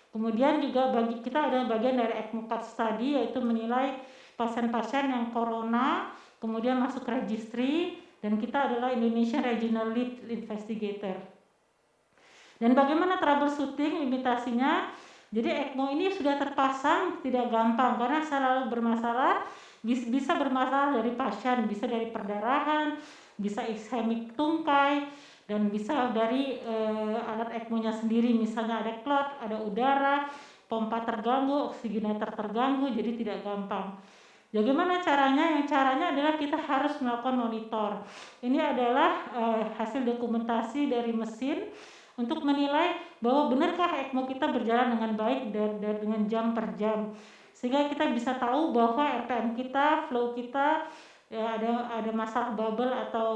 Kemudian juga bagi kita ada bagian dari ECMO case study, yaitu menilai pasien-pasien yang corona kemudian masuk registry, dan kita adalah Indonesian Regional Lead Investigator. Dan bagaimana troubleshooting limitasinya? Jadi ECMO ini sudah terpasang tidak gampang karena selalu bermasalah, bisa bermasalah dari pasien, bisa dari perdarahan, bisa ischemic tungkai, dan bisa dari alat ECMO-nya sendiri, misalnya ada clot, ada udara, pompa terganggu, oksigenator terganggu, jadi tidak gampang. Bagaimana caranya? Yang caranya adalah kita harus melakukan monitor. Ini adalah hasil dokumentasi dari mesin untuk menilai bahwa benarkah ECMO kita berjalan dengan baik dan dengan jam per jam, sehingga kita bisa tahu bahwa RPM kita, flow kita ya, ada masalah bubble atau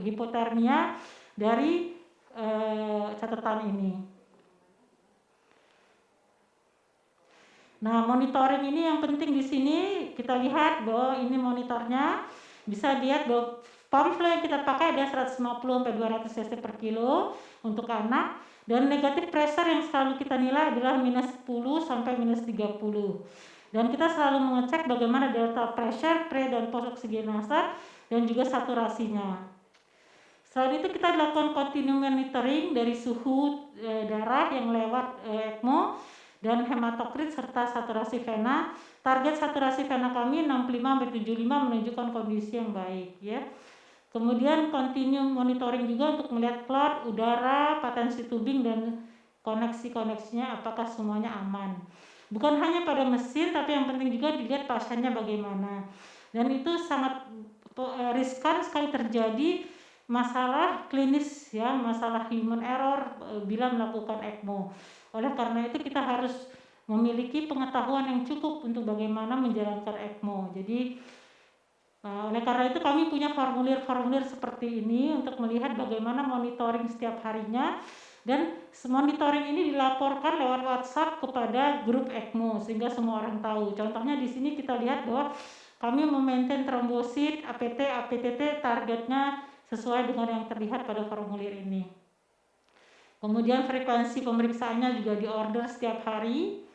hipotermia dari catatan ini. Nah, monitoring ini yang penting di sini, kita lihat bahwa ini monitornya, bisa lihat bahwa pump flow yang kita pakai ada 150-200 cc per kilo untuk anak, dan negatif pressure yang selalu kita nilai adalah minus 10 sampai minus 30. Dan kita selalu mengecek bagaimana delta pressure, pre dan post oksigenase, dan juga saturasinya. Selain itu kita lakukan continuum monitoring dari suhu darah yang lewat ECMO, dan hematokrit serta saturasi vena. Target saturasi vena kami 65-75 menunjukkan kondisi yang baik ya. Kemudian continuum monitoring juga untuk melihat clot, udara, patensi tubing, dan koneksi-koneksinya apakah semuanya aman. Bukan hanya pada mesin, tapi yang penting juga dilihat pasiennya bagaimana. Dan itu sangat riskan sekali terjadi masalah klinis ya, masalah human error bila melakukan ECMO. Oleh karena itu kita harus memiliki pengetahuan yang cukup untuk bagaimana menjalankan ECMO. Jadi oleh karena itu kami punya formulir-formulir seperti ini untuk melihat bagaimana monitoring setiap harinya, dan monitoring ini dilaporkan lewat WhatsApp kepada grup ECMO sehingga semua orang tahu. Contohnya di sini kita lihat bahwa kami memaintain trombosit, APT, APTT targetnya sesuai dengan yang terlihat pada formulir ini. Kemudian frekuensi pemeriksaannya juga diorder setiap hari.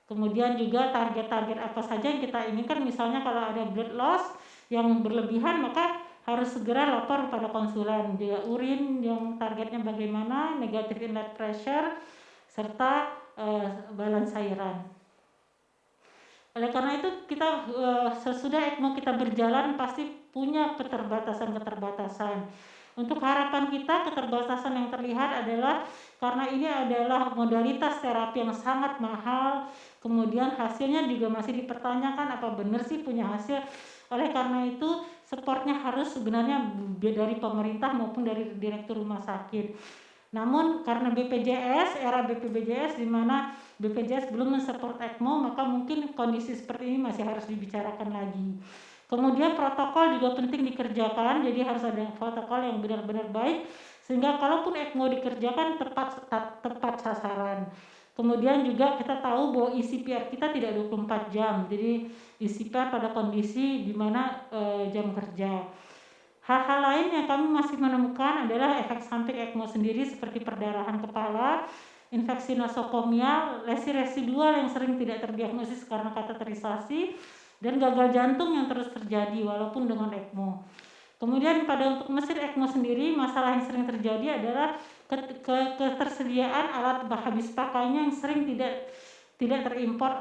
Kemudian juga target-target apa saja yang kita inginkan, misalnya kalau ada blood loss yang berlebihan maka harus segera lapor pada konsulen. Juga urin yang targetnya bagaimana, negatif inlet pressure, serta balance cairan. Oleh karena itu kita sesudah ECMO kita berjalan pasti punya keterbatasan-keterbatasan. Untuk harapan kita, keterbatasan yang terlihat adalah karena ini adalah modalitas terapi yang sangat mahal, kemudian hasilnya juga masih dipertanyakan apa benar sih punya hasil. Oleh karena itu supportnya harus sebenarnya dari pemerintah maupun dari direktur rumah sakit. Namun karena BPJS, era BPJS di mana BPJS belum mensupport ECMO, maka mungkin kondisi seperti ini masih harus dibicarakan lagi. Kemudian protokol juga penting dikerjakan, jadi harus ada protokol yang benar-benar baik sehingga kalaupun ECMO dikerjakan tepat sasaran. Kemudian juga kita tahu bahwa ECPR kita tidak 24 jam, jadi ECPR pada kondisi di mana jam kerja. Hal-hal lain yang kami masih menemukan adalah efek samping ECMO sendiri seperti perdarahan kepala, infeksi nosokomia, lesi residual yang sering tidak terdiagnosis karena kateterisasi, dan gagal jantung yang terus terjadi walaupun dengan ECMO. Kemudian untuk mesin ECMO sendiri, masalah yang sering terjadi adalah ketersediaan alat habis pakainya yang sering tidak terimpor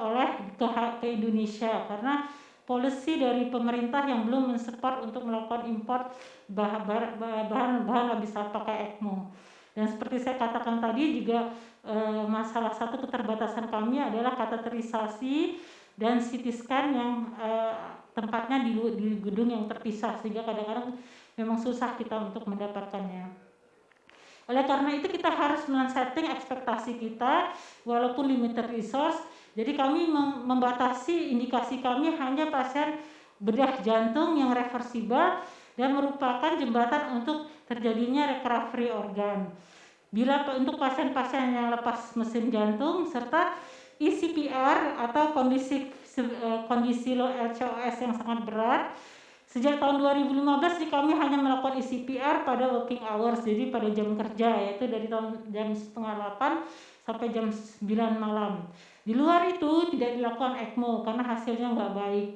ke Indonesia karena polisi dari pemerintah yang belum mensupport untuk melakukan impor bahan habis pakai ECMO. Dan seperti saya katakan tadi juga masalah satu keterbatasan kami adalah kateterisasi dan CT scan yang tempatnya di gedung yang terpisah sehingga kadang-kadang memang susah kita untuk mendapatkannya. Oleh karena itu kita harus men-setting ekspektasi kita walaupun limited resource. Jadi kami membatasi indikasi kami hanya pasien bedah jantung yang reversibel dan merupakan jembatan untuk terjadinya recovery organ. Bila untuk pasien-pasien yang lepas mesin jantung serta ECPR atau kondisi low LCOS yang sangat berat. Sejak tahun 2015 kami hanya melakukan ECPR pada working hours, jadi pada jam kerja, yaitu dari jam 7:30 sampai jam 9 malam. Di luar itu tidak dilakukan ECMO karena hasilnya nggak baik.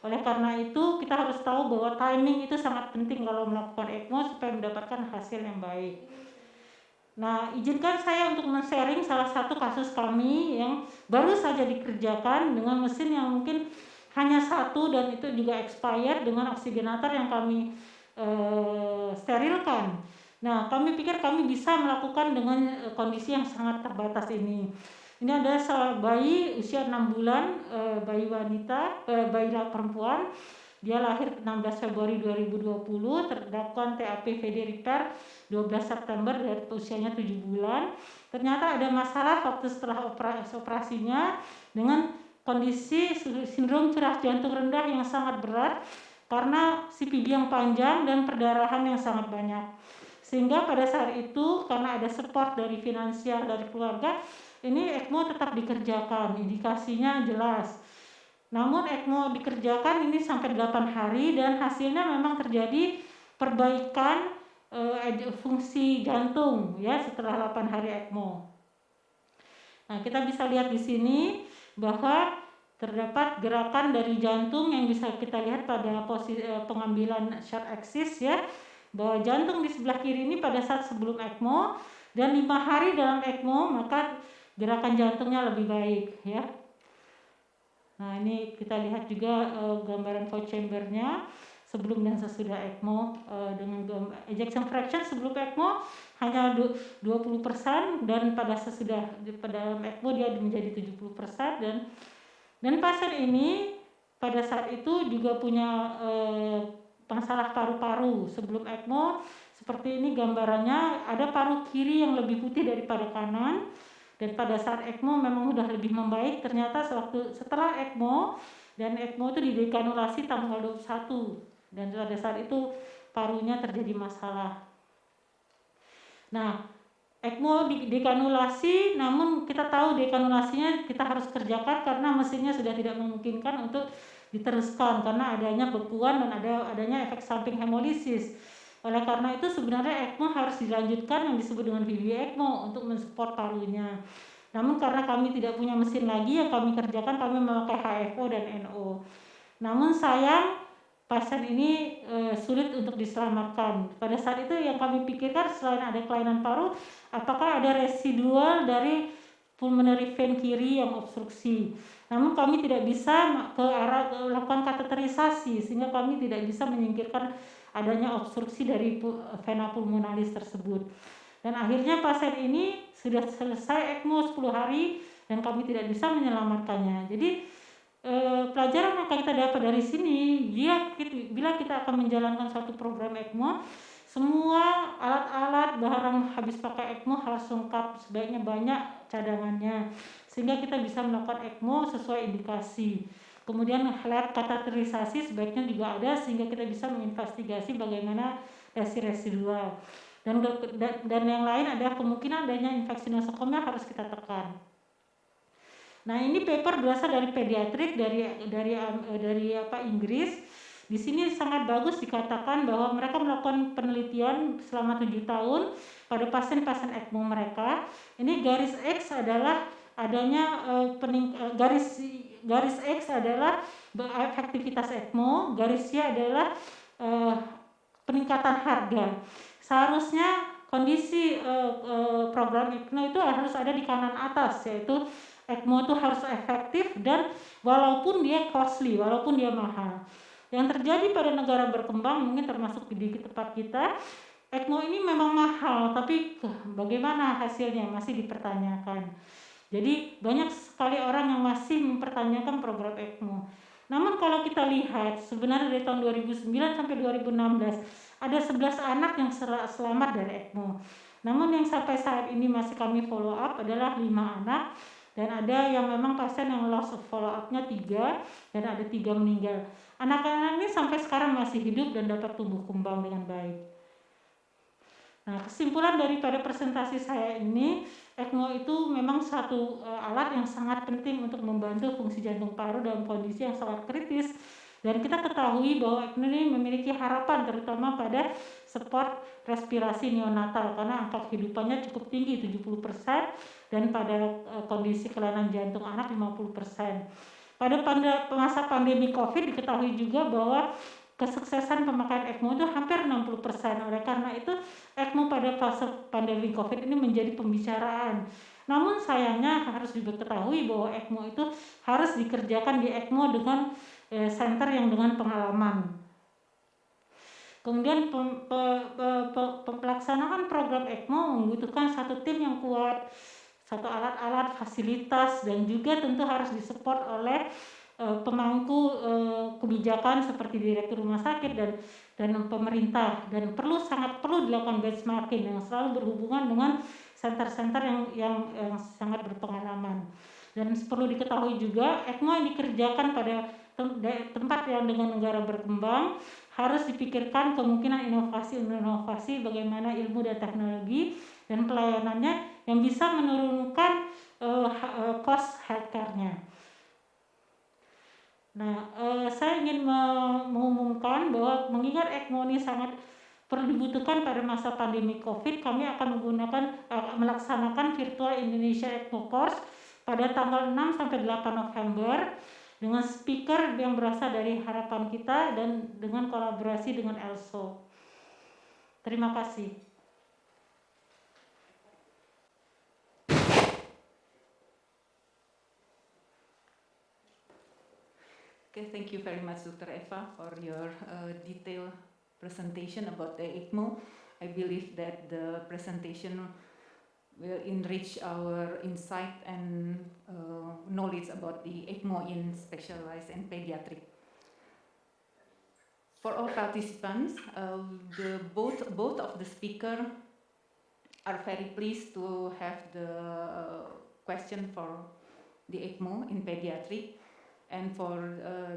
Oleh karena itu kita harus tahu bahwa timing itu sangat penting kalau melakukan ECMO supaya mendapatkan hasil yang baik. Nah, izinkan saya untuk men-sharing salah satu kasus kami yang baru saja dikerjakan dengan mesin yang mungkin hanya satu dan itu juga expired dengan oksigenator yang kami sterilkan. Nah, kami pikir kami bisa melakukan dengan kondisi yang sangat terbatas ini. Ini adalah seorang bayi usia 6 bulan, bayi wanita, bayi perempuan. Dia lahir 16 Februari 2020, terdapat TAP VD repair 12 September dari usianya 7 bulan. Ternyata ada masalah waktu setelah operasinya dengan kondisi sindrom curah jantung rendah yang sangat berat karena CPB yang panjang dan perdarahan yang sangat banyak. Sehingga pada saat itu karena ada support dari finansial dari keluarga, ini ECMO tetap dikerjakan, indikasinya jelas. Namun ECMO dikerjakan ini sampai 8 hari dan hasilnya memang terjadi perbaikan fungsi jantung ya setelah 8 hari ECMO. Nah, kita bisa lihat di sini bahwa terdapat gerakan dari jantung yang bisa kita lihat pada posisi pengambilan short axis ya, bahwa jantung di sebelah kiri ini pada saat sebelum ECMO dan 5 hari dalam ECMO maka gerakan jantungnya lebih baik ya. Nah, ini kita lihat juga gambaran flow chambernya sebelum dan sesudah ECMO dengan ejection fraction sebelum ECMO hanya 20% dan pada ECMO dia menjadi 70% dan pasien ini pada saat itu juga punya masalah paru-paru sebelum ECMO. Seperti ini gambarannya, ada paru kiri yang lebih putih daripada kanan. Dan pada saat ECMO memang sudah lebih membaik, ternyata setelah ECMO dan ECMO itu didekanulasi tanggal 21 dan pada saat itu parunya terjadi masalah. Nah, ECMO dekanulasi, namun kita tahu dekanulasinya kita harus kerjakan karena mesinnya sudah tidak memungkinkan untuk diteruskan karena adanya bekuan dan adanya efek samping hemolisis. Oleh karena itu sebenarnya ECMO harus dilanjutkan yang disebut dengan VV ECMO untuk mensupport parunya. Namun karena kami tidak punya mesin lagi yang kami kerjakan, kami memakai HFO dan NO. Namun sayang pasien ini sulit untuk diselamatkan. Pada saat itu yang kami pikirkan selain ada kelainan paru, apakah ada residual dari pulmonary vein kiri yang obstruksi. Namun kami tidak bisa melakukan kateterisasi sehingga kami tidak bisa menyingkirkan adanya obstruksi dari vena pulmonalis tersebut. Dan akhirnya pasien ini sudah selesai ECMO 10 hari dan kami tidak bisa menyelamatkannya. Jadi pelajaran yang kita dapat dari sini, bila kita akan menjalankan suatu program ECMO, semua alat-alat barang habis pakai ECMO harus lengkap, sebaiknya banyak cadangannya sehingga kita bisa melakukan ECMO sesuai indikasi. Kemudian lab kateterisasi sebaiknya juga ada sehingga kita bisa menginvestigasi bagaimana lesi residual. Dan yang lain ada kemungkinan adanya infeksi nosokomia harus kita tekan. Nah, ini paper berasal dari pediatrik dari Inggris. Di sini sangat bagus dikatakan bahwa mereka melakukan penelitian selama 7 tahun pada pasien-pasien ECMO mereka. Ini garis X adalah adanya garis garis X adalah efektivitas ECMO, garis Y adalah peningkatan harga. Seharusnya kondisi program ECMO itu harus ada di kanan atas, yaitu ECMO itu harus efektif dan walaupun dia costly, walaupun dia mahal. Yang terjadi pada negara berkembang mungkin termasuk di tempat kita, ECMO ini memang mahal, tapi bagaimana hasilnya masih dipertanyakan. Jadi banyak sekali orang yang masih mempertanyakan program ECMO. Namun kalau kita lihat sebenarnya dari tahun 2009 sampai 2016 ada 11 anak yang selamat dari ECMO. Namun yang sampai saat ini masih kami follow up adalah 5 anak dan ada yang memang pasien yang loss of follow up-nya 3 dan ada 3 meninggal. Anak-anak ini sampai sekarang masih hidup dan dapat tumbuh kembang dengan baik. Nah, kesimpulan daripada presentasi saya ini, ECMO itu memang satu alat yang sangat penting untuk membantu fungsi jantung paru dalam kondisi yang sangat kritis. Dan kita ketahui bahwa ECMO ini memiliki harapan terutama pada support respirasi neonatal karena angka kehidupannya cukup tinggi 70% dan pada kondisi kelainan jantung anak 50%. Pada masa pandemi COVID diketahui juga bahwa kesuksesan pemakaian ECMO itu hampir 60%. Oleh karena itu ECMO pada fase pandemi COVID ini menjadi pembicaraan. Namun sayangnya harus diketahui bahwa ECMO itu harus dikerjakan di ECMO dengan center yang dengan pengalaman. Kemudian pelaksanaan program ECMO membutuhkan satu tim yang kuat, satu alat-alat, fasilitas, dan juga tentu harus disupport oleh pemangku kebijakan seperti direktur rumah sakit dan pemerintah, dan sangat perlu dilakukan benchmarking yang selalu berhubungan dengan center-center yang sangat berpengalaman. Dan perlu diketahui juga ECMO yang dikerjakan pada tempat yang dengan negara berkembang harus dipikirkan kemungkinan inovasi bagaimana ilmu dan teknologi dan pelayanannya yang bisa menurunkan cost healthcare-nya. Nah, saya ingin mengumumkan bahwa mengingat ECMO ini sangat perlu dibutuhkan pada masa pandemi COVID, kami akan melaksanakan virtual Indonesia ECMO Course pada tanggal 6 sampai 8 November dengan speaker yang berasal dari Harapan Kita dan dengan kolaborasi dengan ELSO. Terima kasih. Okay, thank you very much, Dr. Eva, for your detailed presentation about the ECMO. I believe that the presentation will enrich our insight and knowledge about the ECMO in specialized and pediatric. For all participants, both of the speakers are very pleased to have the question for the ECMO in pediatric. And for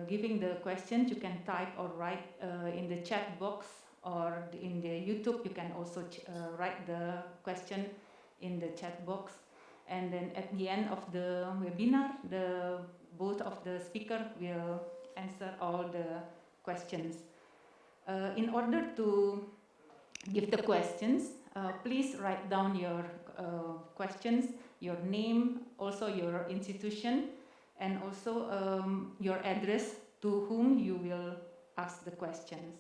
giving the questions, you can type or write in the chat box, or in the YouTube, you can also write the question in the chat box. And then at the end of the webinar, both of the speakers will answer all the questions. In order to give the questions, please write down your questions, your name, also your institution, and also your address to whom you will ask the questions.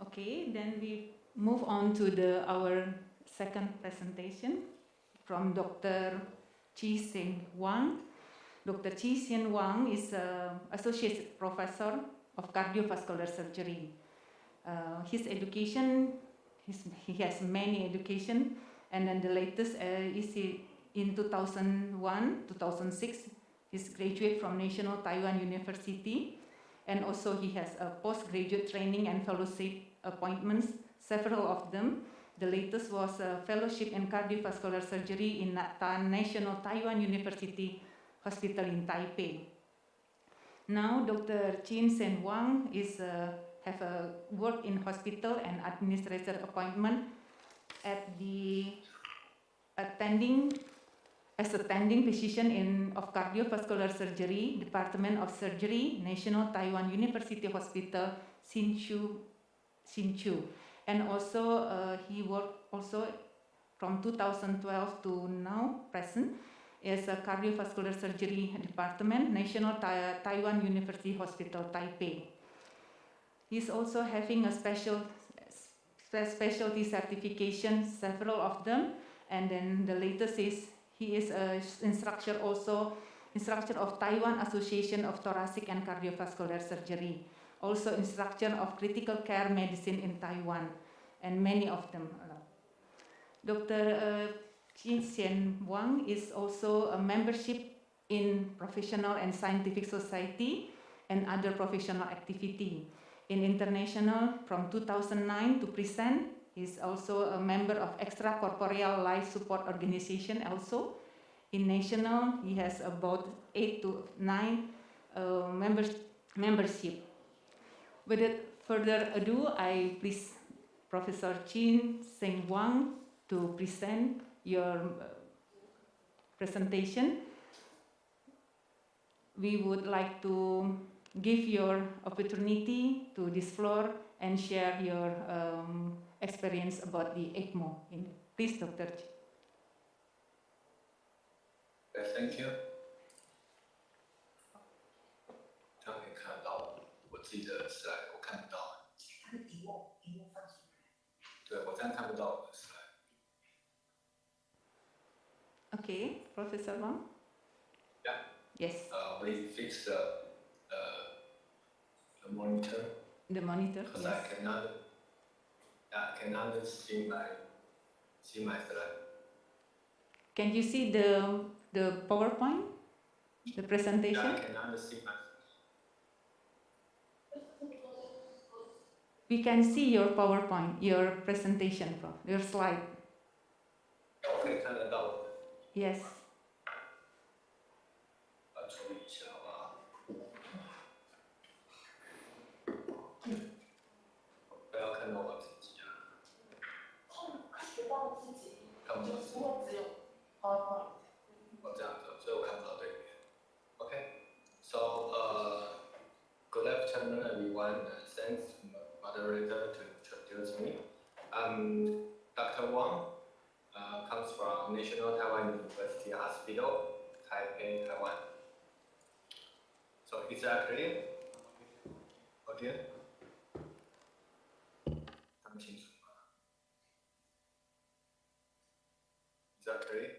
Okay, then we move on to our second presentation from Dr. Chi Sien Wang. Dr. Chi Sien Wang is Associate Professor of Cardiovascular Surgery. His education, he has many education, and then the latest is in 2001, 2006, he's graduate from National Taiwan University, and also he has a postgraduate training and fellowship appointments, several of them. The latest was a fellowship in cardiovascular surgery in National Taiwan University Hospital in Taipei. Now, Dr. Chi Sien Wang have a work in hospital and administrator appointment at the attending physician of cardiovascular surgery, Department of Surgery, National Taiwan University Hospital, Hsinchu. And also he worked also from 2012 to now present is a cardiovascular surgery department, National Taiwan University Hospital, Taipei. He's also having a specialty certification, several of them, and then the latest is he is a instructor of Taiwan Association of Thoracic and Cardiovascular Surgery, also instructor of critical care medicine in Taiwan, and many of them. Dr. Chin Xian Wang is also a membership in professional and scientific society and other professional activity. In international, from 2009 to present, he's also a member of extracorporeal life support organization also. In national, he has about 8 to 9 membership. Without further ado, I please Professor Chin Xian Wang to present your presentation. We would like to give your opportunity to this floor and share your experience about the ECMO. Please, Dr. Chin. Thank you. 大家可以看到我自己的 slide， 我看不到。对，我这样看不到我的 slide。 Okay, Professor Wang? Yeah. Yes. We fix the monitor. The monitor, Because yes. I cannot see my slide. Can you see the PowerPoint? The presentation? Yeah, I cannot see my. We can see your PowerPoint, your presentation, Prof, your slide. 我可以看得到我的。 Yes. 处理一下好不好？不要看到我自己啊。看不到自己。我这样子，所以我看不到对面。Okay. So, good afternoon, everyone. Thanks, moderator, to introduce me. I'm Dr. Wang. Comes from National Taiwan University Hospital, Taipei, Taiwan. So is that clear? Okay. 看不清楚吗？ Is that clear?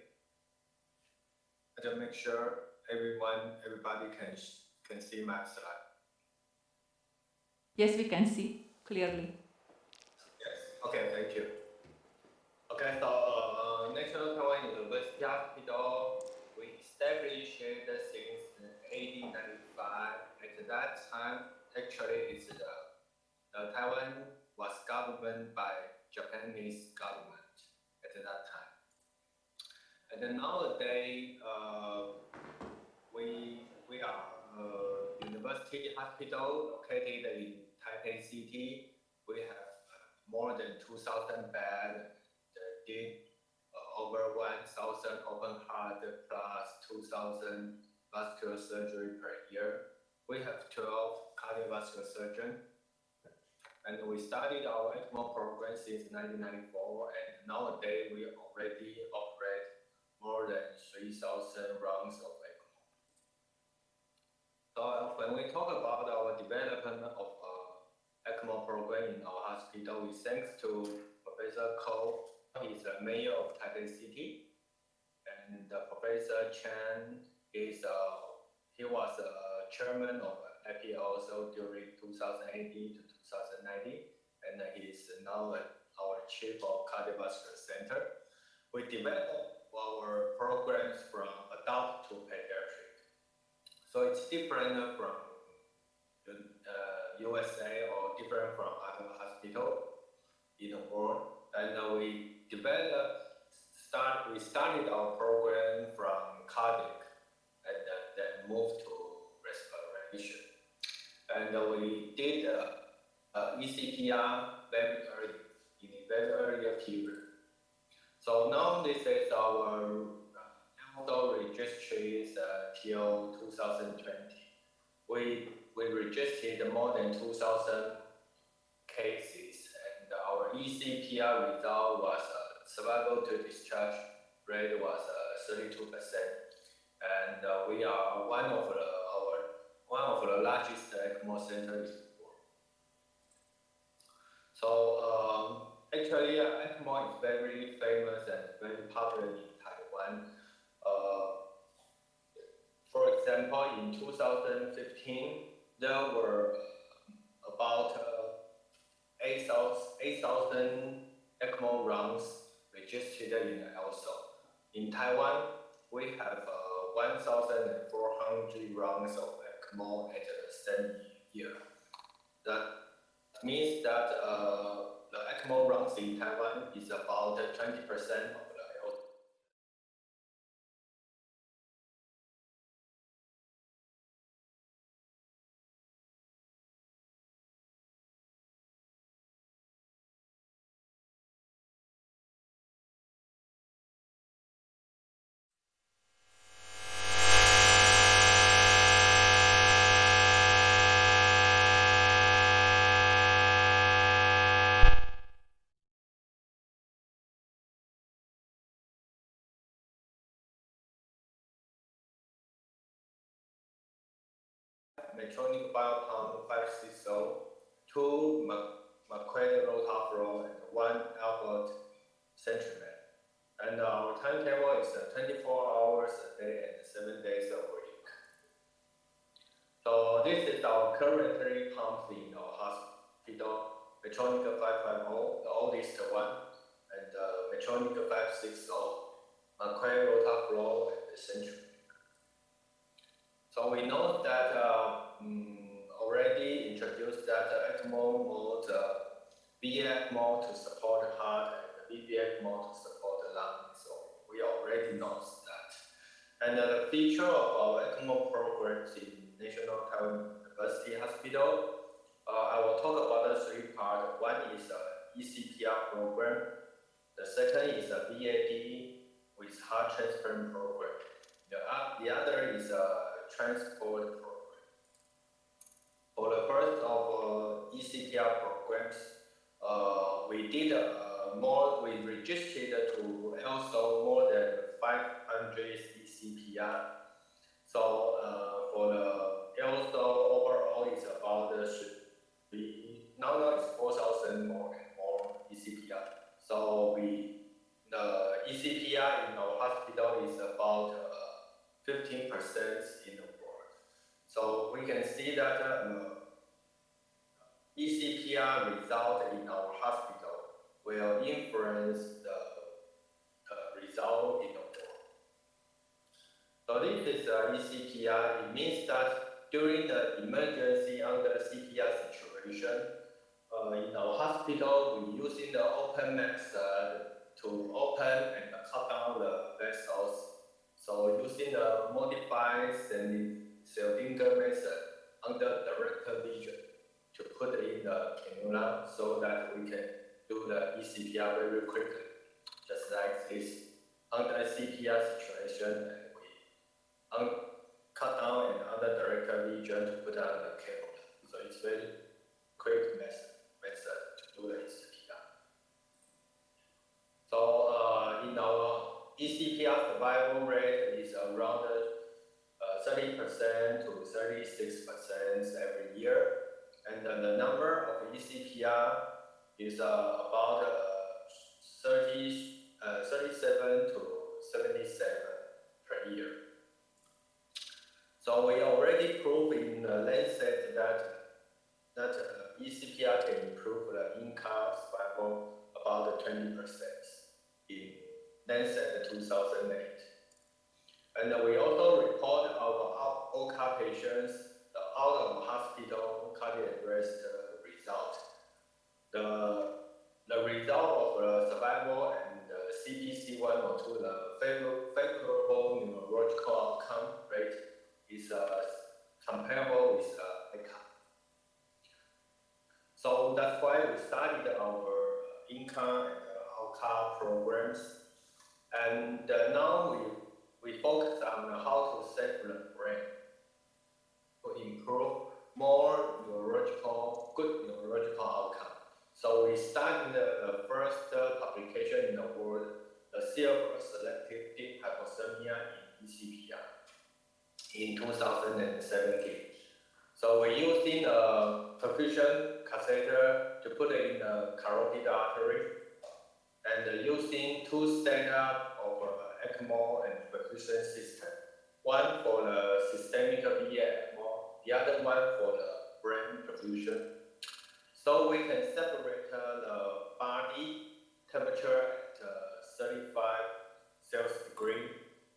I just make sure everybody can see my slide. Yes, we can see clearly. Yes. Okay. Thank you. Okay. So National Taiwan University Hospital, we established it since 1895. At that time, actually, Taiwan was governed by Japanese government at that time. And then nowadays, we are a university hospital located in Taipei City. We have more than 2,000 beds. Did over 1,000 open heart plus 2,000 vascular surgery per year. We have 12 cardiovascular surgeons. And we started our ECMO program since 1994, and nowadays we already operate more than 3,000 rounds of ECMO. So when we talk about our development of ECMO program in our hospital, we thanks to Professor Ko. He's the mayor of Taipei City, and Professor Chen he was chairman of EPI also during 2018 to 2019, and he is now our chief of cardiovascular center. We developed our programs from adult to pediatric, so it's different from the USA or different from other hospitals in the world. And we started our program from cardiac and then moved to respiration. And we did ECPR very early, in a very early period. So now this is our auto registry till 2020. We registered more than 2,000 cases, and our ECPR result was survival to discharge rate was 32%. and we are one of the largest ECMO centers in the world. So actually, ECMO is very famous and very popular in Taiwan. For example, in 2015, there were about 8,000 ECMO runs registered in ELSO. In Taiwan, we have 1,400 rounds of ECMO at the same year. That means that the ECMO runs in Taiwan is about 20% of the ELSO. Medtronic Biopump 560, 2 McQueen Rotaflow, and 1 Albert Centrimet. And our timetable is 24 hours a day and 7 days a week. So this is our currently pumps in our hospital, Medtronic 550, the oldest one, and Medtronic 560, McQueen Rotaflow, and the Centrimet. So we know that already introduced that ECMO mode, VA ECMO to support the heart and the VV ECMO to support the lung. So we already know that. And the feature of our ECMO programs in National Taiwan University Hospital, I will talk about the 3 parts. One is the ECPR program. The second is a VAD with heart transplant program. The other is a transport program. For the first of ECPR programs, we registered to also more than 500 ECPR. So for the also overall is about now it's 4,000 more and more ECPR. So the ECPR in our hospital is about 15% in the world. So we can see that ECPR result in our hospital will influence the result in the world. So this is ECPR. It means that during the emergency under CPR situation, in our hospital, we're using the open method to open and cut down the vessels. So using the modified Seldinger method under direct vision to put in the cannula so that we can do the ECPR very quickly, just like this. Under CPR situation, and we cut down and under direct vision to put on the cannula. So it's very quick method to do the ECPR. So in our ECPR survival rate is around 30% to 36% every year, and the number of ECPR is about 37 to 77 per year. So we already proved in the Lancet that ECPR can improve the in-car survival about 20% in Lancet 2008. And we also report our OCA patients, the out of hospital cardiac arrest result. The result of the survival and the CPC 102, the favorable neurological outcome rate is comparable with ECA. So that's why we started our INCA and OCA programs. And now we focus on how to save the brain to improve good neurological outcome. So we started the first publication in the world, the silver selective deep hypothermia in ECPR. in 2017. So we're using a perfusion catheter to put it in the carotid artery, and using two setup of ECMO and perfusion system. One for the systemic VA ECMO, the other one for the brain perfusion. So we can separate the body temperature at 35 Celsius degree,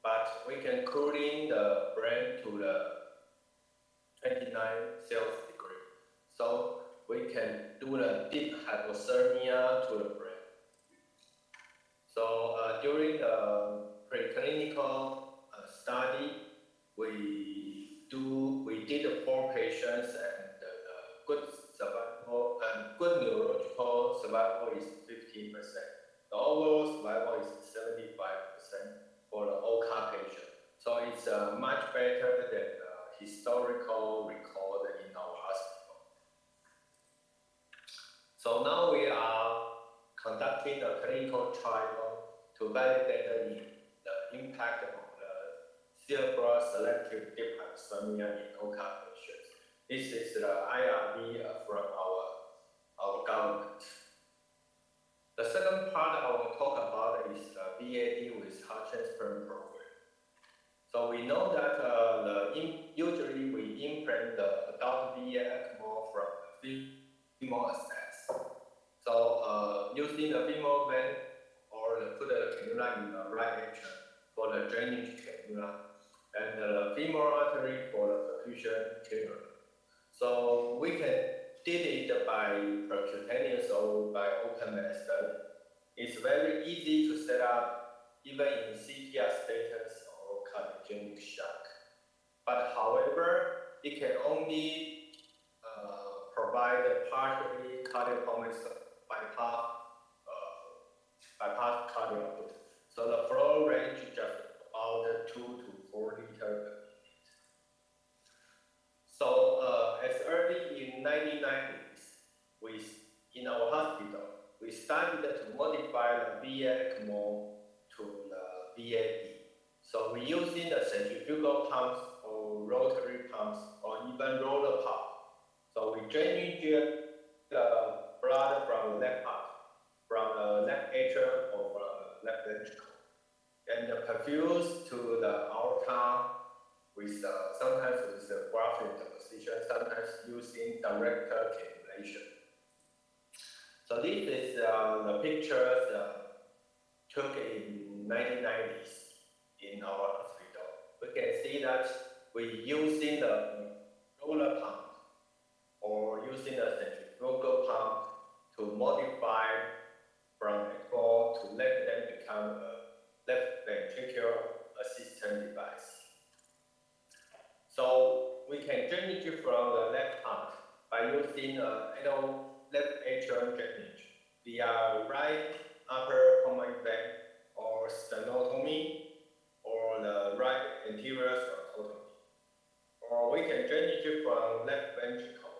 but we can cooling the brain to the 29 Celsius degree. So we can do the deep hypothermia to the brain. So during the preclinical study, we did 4 patients, and good survival and good neurological survival is 15%. The overall survival is 75% for the OCA patient. So it's much better than the historical record in our hospital. So now we are conducting a clinical trial to validate the impact of the cerebral selective deep hypothermia in OCA patients. This is the IRB from our government. The second part I will talk about is VAD with heart transplant program. So we know that usually we implant the adult VA ECMO from the femoral access. So using the femoral vein or put the cannula in the right atrium for the drainage cannula, and the femoral artery for the perfusion cannula. So we can did it by percutaneous or by open method. It's very easy to set up even in CPR status or cardiogenic shock. But however, it can only provide partially cardiopulmonary bypass cardio output. So the flow range is just about 2 to 4 liters per minute. So as early in 1990s, in our hospital, we started to modify the VA ECMO to the VAD. So we're using the centrifugal pumps or rotary pumps or even roller pump. So we drainage the blood from the left heart, from the left atrium or from the left ventricle, and perfuse to the aorta with sometimes with the graft deposition, sometimes using direct cannulation. So this is the pictures took in 1990s in our hospital. We can see that we're using the roller pump or using the centrifugal pump to modify from ECMO to let them become a left ventricular assistant device. So we can drainage from the left heart by using left atrium drainage via right upper pulmonary vein or sternotomy or the right anterior thoracotomy. Or we can drainage from left ventricle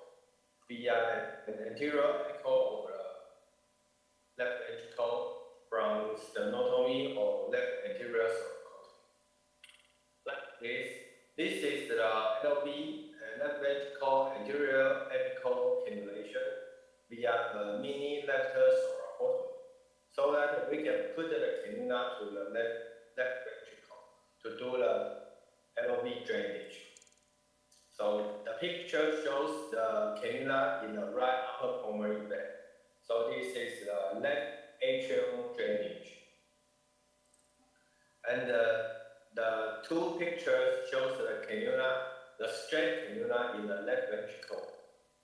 via an anterior echo of the left ventricle from sternotomy or left anterior thoracotomy. Like this. This is the LV and left ventricle anterior apical cannulation via the mini left thoracotomy, so that we can put the cannula to the left ventricle to do the LV drainage. So the picture shows the cannula in the right upper pulmonary vein. So this is the left atrium drainage. And the two pictures shows the cannula, the straight cannula in the left ventricle,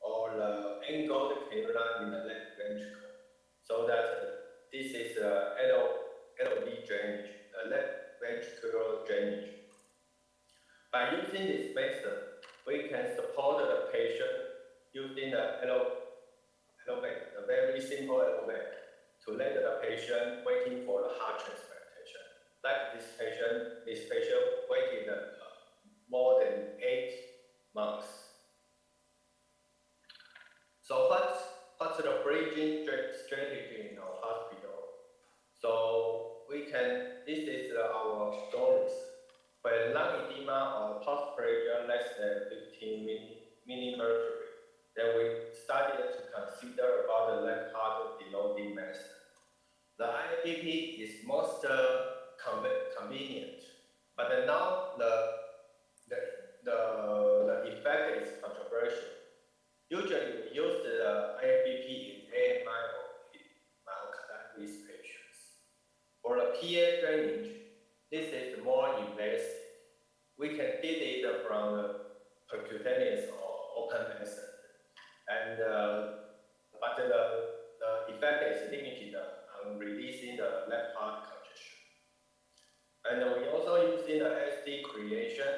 or the angled cannula in the left ventricle. So that this is the LV drainage, the left ventricular drainage. By using this method, we can support the patient using the LVAD, the very simple LVAD, to let the patient waiting for the heart transplantation. Like this patient waited more than 8 months. So what's the bridging strategy in our hospital? So this is our stories. When lung edema or pulse pressure less than 15 millimercury, then we started to consider about the left heart deloading method. The IABP is most convenient, but now the effect is controversial. Usually we use the IABP in AMI or myocarditis patients. For the PA drainage, this is more invasive. We can did it from the percutaneous or open method, and but the effect is limited on releasing the left heart congestion. And we also using the SD creation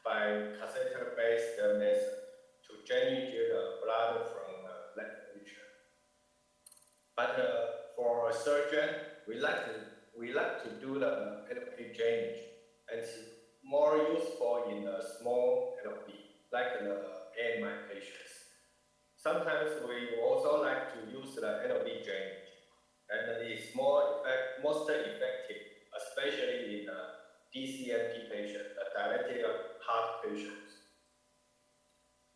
by catheter-based method to drainage the blood from the left region. But for a surgeon, we like to do the LP drainage, and it's more useful in a small LP, like the AMI patients. Sometimes we also like to use the LP drainage, and it is most effective, especially in DCMP patients, dilated heart patients.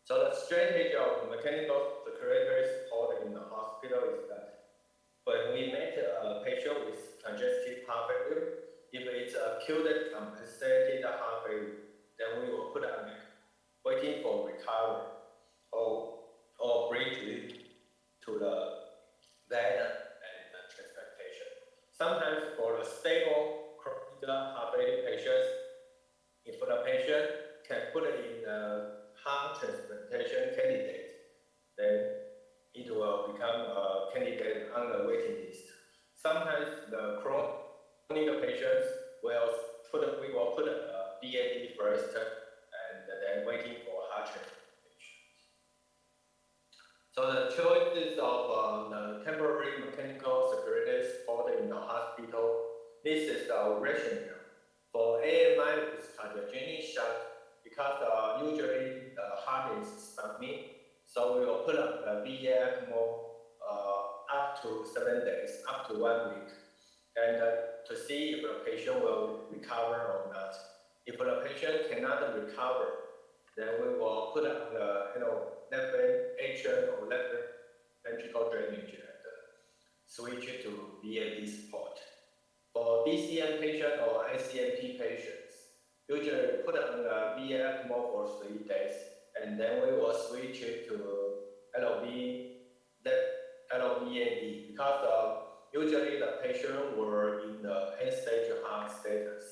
So the strategy of mechanical circulatory support in the hospital is that when we meet a patient with congestive heart failure, if it's acute compensated heart failure, then we will put a neck, waiting for recovery or bridge it to the bed and the transplantation. Sometimes for the stable chronic heart failure patients, if the patient can put it in the heart transplantation candidate, then it will become a candidate on the waiting list. Sometimes the chronic patients we will put a BAD first and then waiting for heart transplantation. So the choices of the temporary mechanical circulatory support in the hospital, this is our rationale. For AMI with cardiogenic shock, because usually the heart is submit, so we will put up the VA ECMO up to 7 days, up to 1 week, and to see if the patient will recover or not. If the patient cannot recover, then we will put up the left atrium or left ventricle drainage and switch it to VAD support. For DCM patient or ICMP patients, usually put on the VA ECMO for 3 days, and then we will switch it to LVAD, because usually the patient were in the end-stage heart status,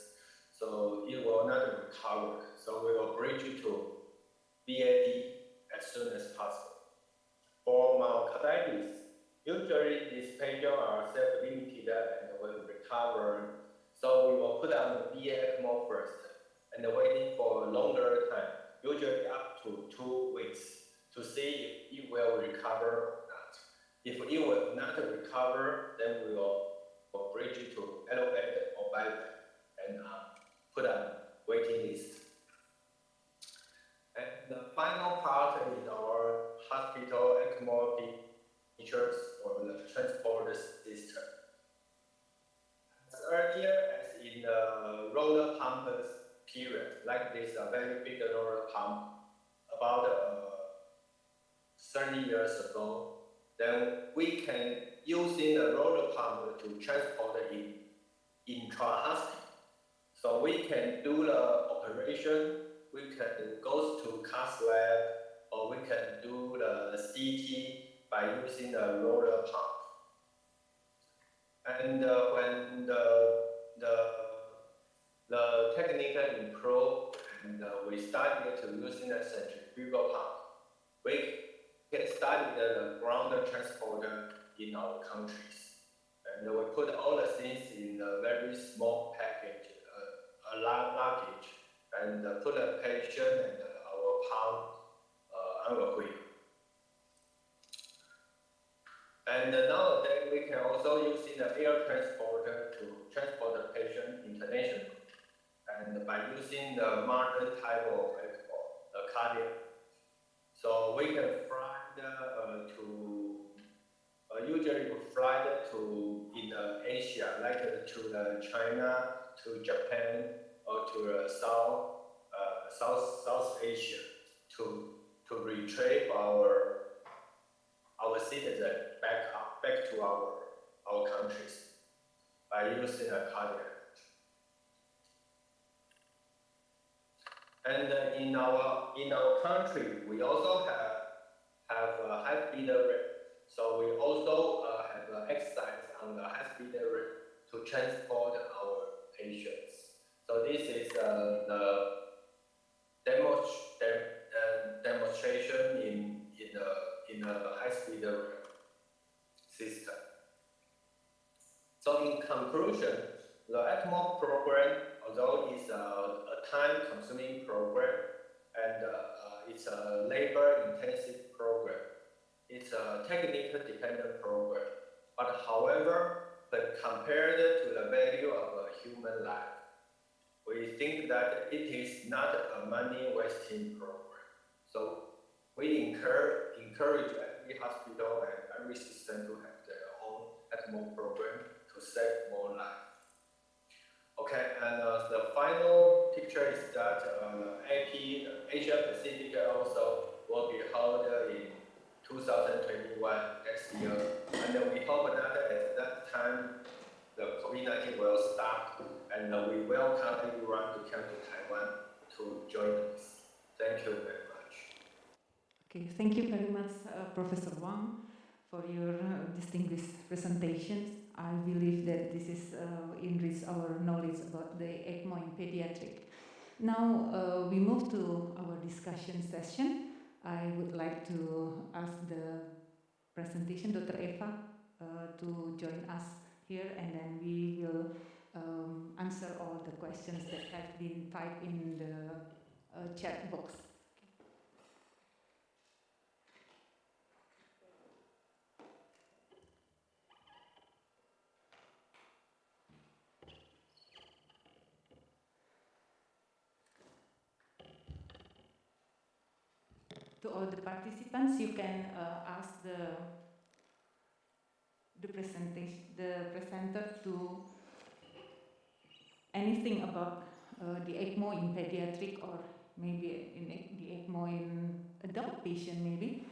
so it will not recover. So we will bridge it to VAD as soon as possible. For myocarditis, usually these patients are self-limited and will recover, so we will put on the VA ECMO first and waiting for a longer time, usually up to 2 weeks, to see if it will recover or not. If it will not recover, then we will bridge it to elevate or bypass and put on waiting list. And the final part is our hospital ECMO features or the transport system. As earlier as in the roller pump period, like this very big roller pump, about 30 years ago, then we can using the roller pump to transport in intra-hospital. So we can do the operation, we can go to cath lab, or we can do the CT by using the roller pump. And when the technique improved and we started to using the centrifugal pump, we can start the ground transporter in our countries. And we put all the things in a very small package, a luggage, and put a patient and our pump on the wheel. And nowadays we can also use the air transporter to transport the patient internationally, and by using the modern type of ECMO, the cardiac. So we can fly usually fly to in Asia, like to China, to Japan, or to South Asia to retrieve our citizens back to our countries by using a cardiac. And in our country, we also have a high speed rate. So we also have exercise on the high speed rate to transport our patients. So this is the demonstration in the high speed rate system. So in conclusion, the ECMO program, although it's a time-consuming program and it's a labor-intensive program, it's a technique-dependent program. But however, compared to the value of a human life, we think that it is not a money-wasting program. So we encourage every hospital and every system to have their own ECMO program to save more lives. Okay, and the final picture is that AP Asia Pacific also will be held in 2021 next year, and we hope that at that time the COVID-19 will stop, and we welcome everyone to come to Taiwan to join us. Thank you very much. Okay, thank you very much, Professor Wang, for your distinguished presentations. I believe that this is enrich our knowledge about the ECMO in pediatric. Now we move to our discussion session. I would like to ask the presentation, Dr. Eva, to join us here, and then we will answer all the questions that have been typed in the chat box. To all the participants, you can ask the presenter to anything about the ECMO in pediatric, or maybe in the ECMO in adult patient, maybe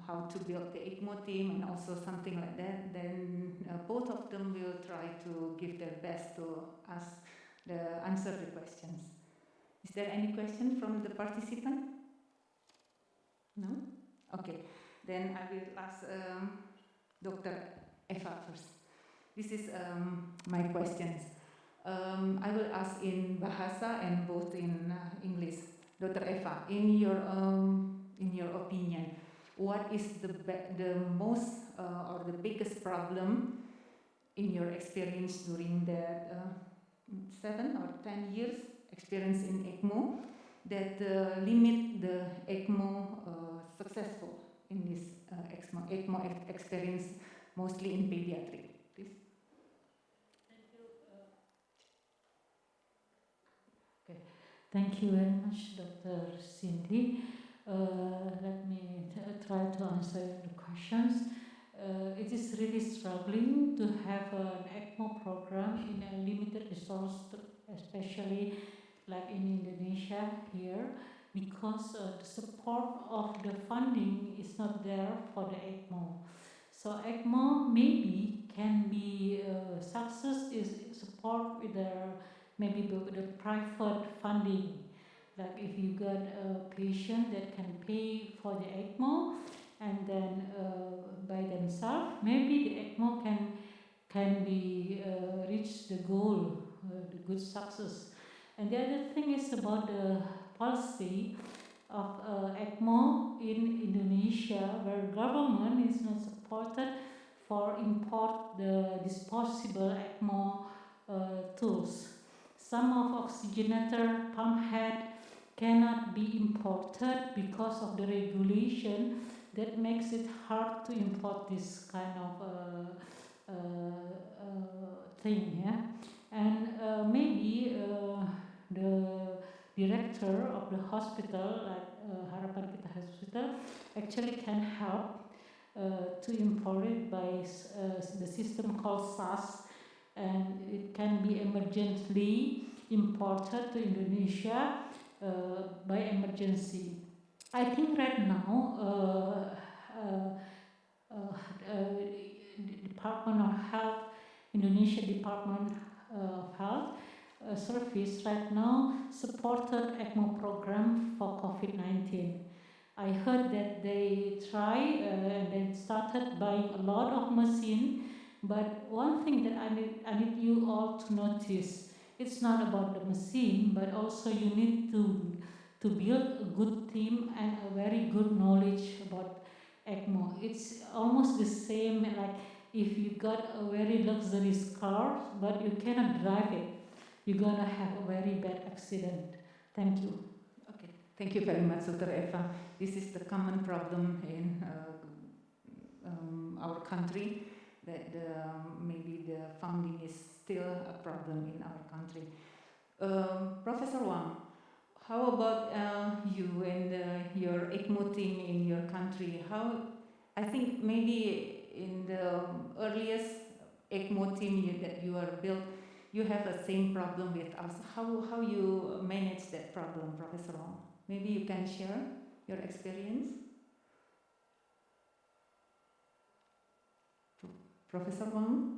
how to build the ECMO team and also something like that. Then both of them will try to give their best to answer the questions. Is there any question from the participant? No? Okay. Then I will ask Dr. Eva first. This is my questions. I will ask in Bahasa and both in English. Dr. Eva, in your opinion, what is the most or the biggest problem in your experience during that 7 or 10 years experience in ECMO that limit the ECMO successful in this ECMO experience, mostly in pediatric, please? Thank you. Okay. Thank you very much, Dr. Cindy. Let me try to answer the questions. It is really struggling to have an ECMO program in a limited resource, especially like in Indonesia here, because the support of the funding is not there for the ECMO. So ECMO maybe can be success is support with maybe with the private funding. Like if you got a patient that can pay for the ECMO and then by themselves, maybe the ECMO can be reach the goal, the good success. And the other thing is about the policy of ECMO in Indonesia, where government is not supported for import the disposable ECMO tools. Some of oxygenator pump head cannot be imported because of the regulation that makes it hard to import this kind of thing. Yeah? And maybe the director of the hospital, like Harapan Kita Hospital, actually can help to import it by the system called SAS, and it can be emergently imported to Indonesia by emergency. I think right now Department of Health, Indonesia Department of Health Service right now supported ECMO program for COVID-19. I heard that they try and then started buying a lot of machine, but one thing that I need you all to notice, it's not about the machine, but also you need to build a good team and a very good knowledge about ECMO. It's almost the same like if you got a very luxurious car, but you cannot drive it, you're gonna have a very bad accident. Thank you. Okay, thank you very much, Dr. Eva. This is the common problem in our country, that maybe the funding is still a problem in our country. Professor Wang, how about you and your ECMO team in your country? I think maybe in the earliest ECMO team that you are built, you have the same problem with us. How you manage that problem, Professor Wang? Maybe you can share your experience. Professor Wang?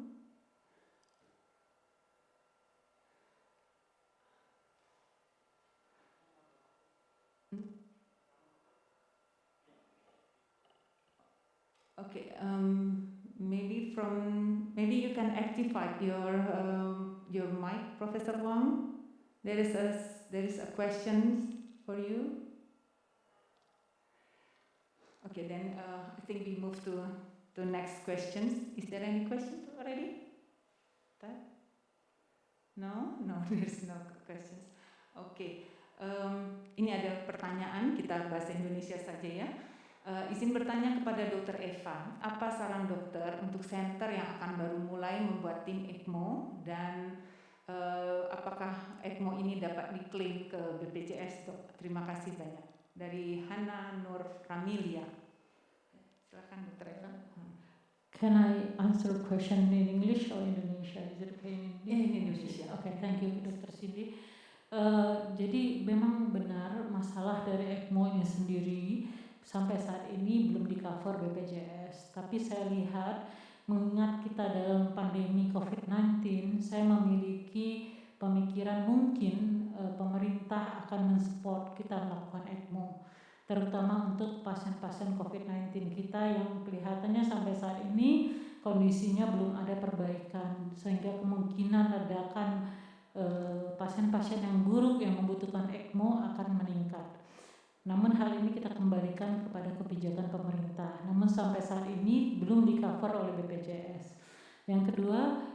Okay, maybe you can activate your mic, Professor Wang. There is a question for you. Okay, then I think we move to the next questions. Is there any questions already? No, there's no questions. Okay, ini ada pertanyaan, kita bahasa Indonesia saja ya. Izin bertanya kepada Dr. Eva, apa saran dokter untuk center yang akan baru mulai membuat tim ECMO dan apakah ECMO ini dapat diklaim ke BPJS, Dok? Terima kasih banyak. Dari Hana Nur Ramilia. Silakan Dr. Eva. Can I answer a question in English or Indonesia? Is it okay in Indonesia? Okay, thank you, Dr. Cindy. Jadi memang benar masalah dari ECMO ini sendiri sampai saat ini belum di-cover BPJS. Tapi saya lihat mengingat kita dalam pandemi COVID-19, saya memiliki pemikiran mungkin pemerintah akan mensupport kita melakukan ECMO, terutama untuk pasien-pasien COVID-19 kita yang kelihatannya sampai saat ini kondisinya belum ada perbaikan, sehingga kemungkinan ledakan pasien-pasien yang buruk yang membutuhkan ECMO akan meningkat. Namun hal ini kita kembalikan kepada kebijakan pemerintah. Namun sampai saat ini belum di-cover oleh BPJS. Yang kedua,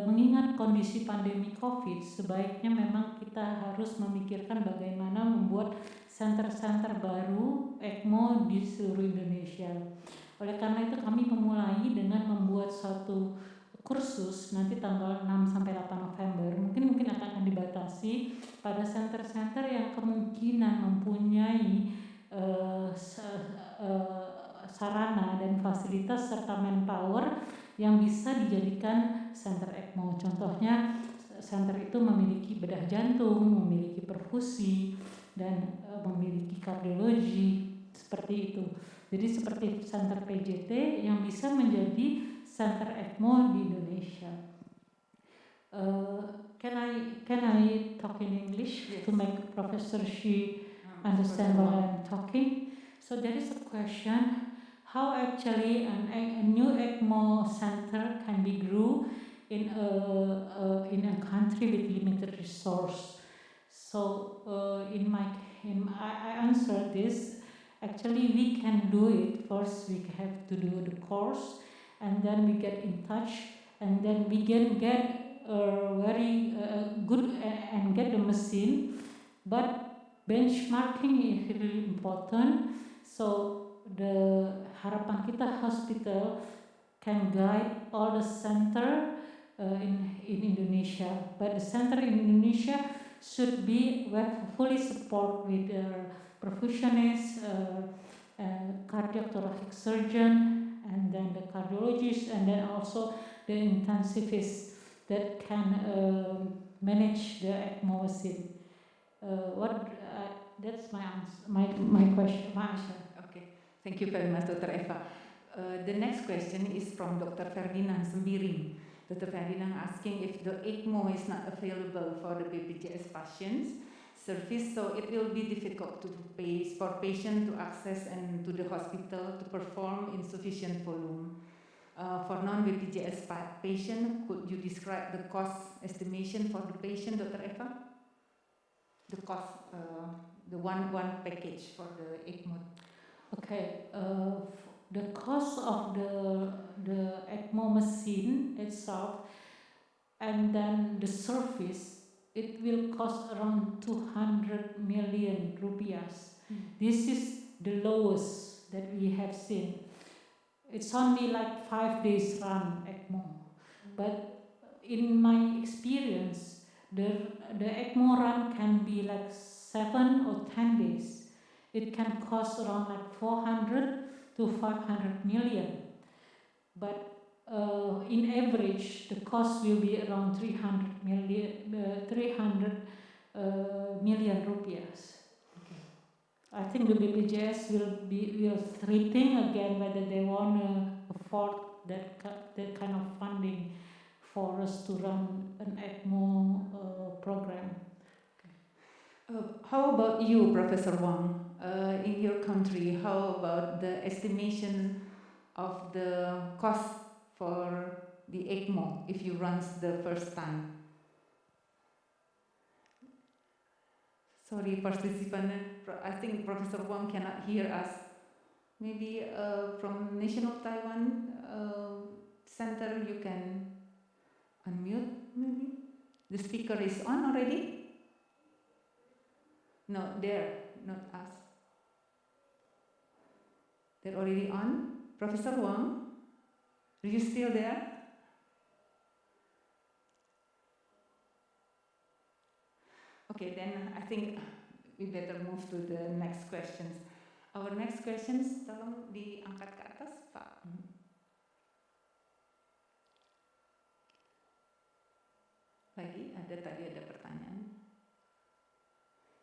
mengingat kondisi pandemi COVID, sebaiknya memang kita harus memikirkan bagaimana membuat center-center baru ECMO di seluruh Indonesia. Oleh karena itu kami memulai dengan membuat suatu kursus nanti tanggal 6 sampai 8 November, mungkin akan dibatasi pada center-center yang kemungkinan mempunyai sarana dan fasilitas serta manpower yang bisa dijadikan center ECMO. Contohnya center itu memiliki bedah jantung, memiliki perfusi, dan memiliki kardiologi, seperti itu. Jadi seperti center PJT yang bisa menjadi center ECMO di Indonesia. Can I talk in English? Yes. To make Professor Shi understand what I'm talking? So there is a question: how actually a new ECMO center can be grew in a country with limited resource? So I answer this. Actually, we can do it. First, we have to do the course, and then we get in touch, and then we can get very good and get the machine. But benchmarking is really important. So the Harapan Kita Hospital can guide all the center in Indonesia. But the center in Indonesia should be fully support with perfusionists, cardiac thoracic surgeon, and then the cardiologist, and then also the intensivists that can manage the ECMO machine. That's my answer, my question, my answer. Okay, thank you very much, Dr. Eva. The next question is from Dr. Ferdinand Sembiring. Dr. Ferdinand asking if the ECMO is not available for the BPJS patients service, so it will be difficult for patient to access and to the hospital to perform in sufficient volume. For non-BPJS patient, could you describe the cost estimation for the patient, Dr. Eva? The cost, the one package for the ECMO. Okay, the cost of the ECMO machine itself and then the service, it will cost around 200 million rupiahs. This is the lowest that we have seen. It's only like 5 days run ECMO, but in my experience, the ECMO run can be like 7 or 10 days. It can cost around like 400 to 500 million, but in average, the cost will be around 300 million rupiahs. I think the BPJS will rethink again whether they want to afford that kind of funding for us to run an ECMO program. How about you, Professor Wang? In your country, how about the estimation of the cost for the ECMO if you run the first time? Sorry, participant, I think Professor Wang cannot hear us. Maybe from National Taiwan Center you can unmute, maybe? The speaker is on already? No, there, not us. They're already on. Professor Wang, are you still there? Okay, then I think we better move to the next questions. Our next questions, tolong diangkat ke atas, Pak. Tadi ada pertanyaan.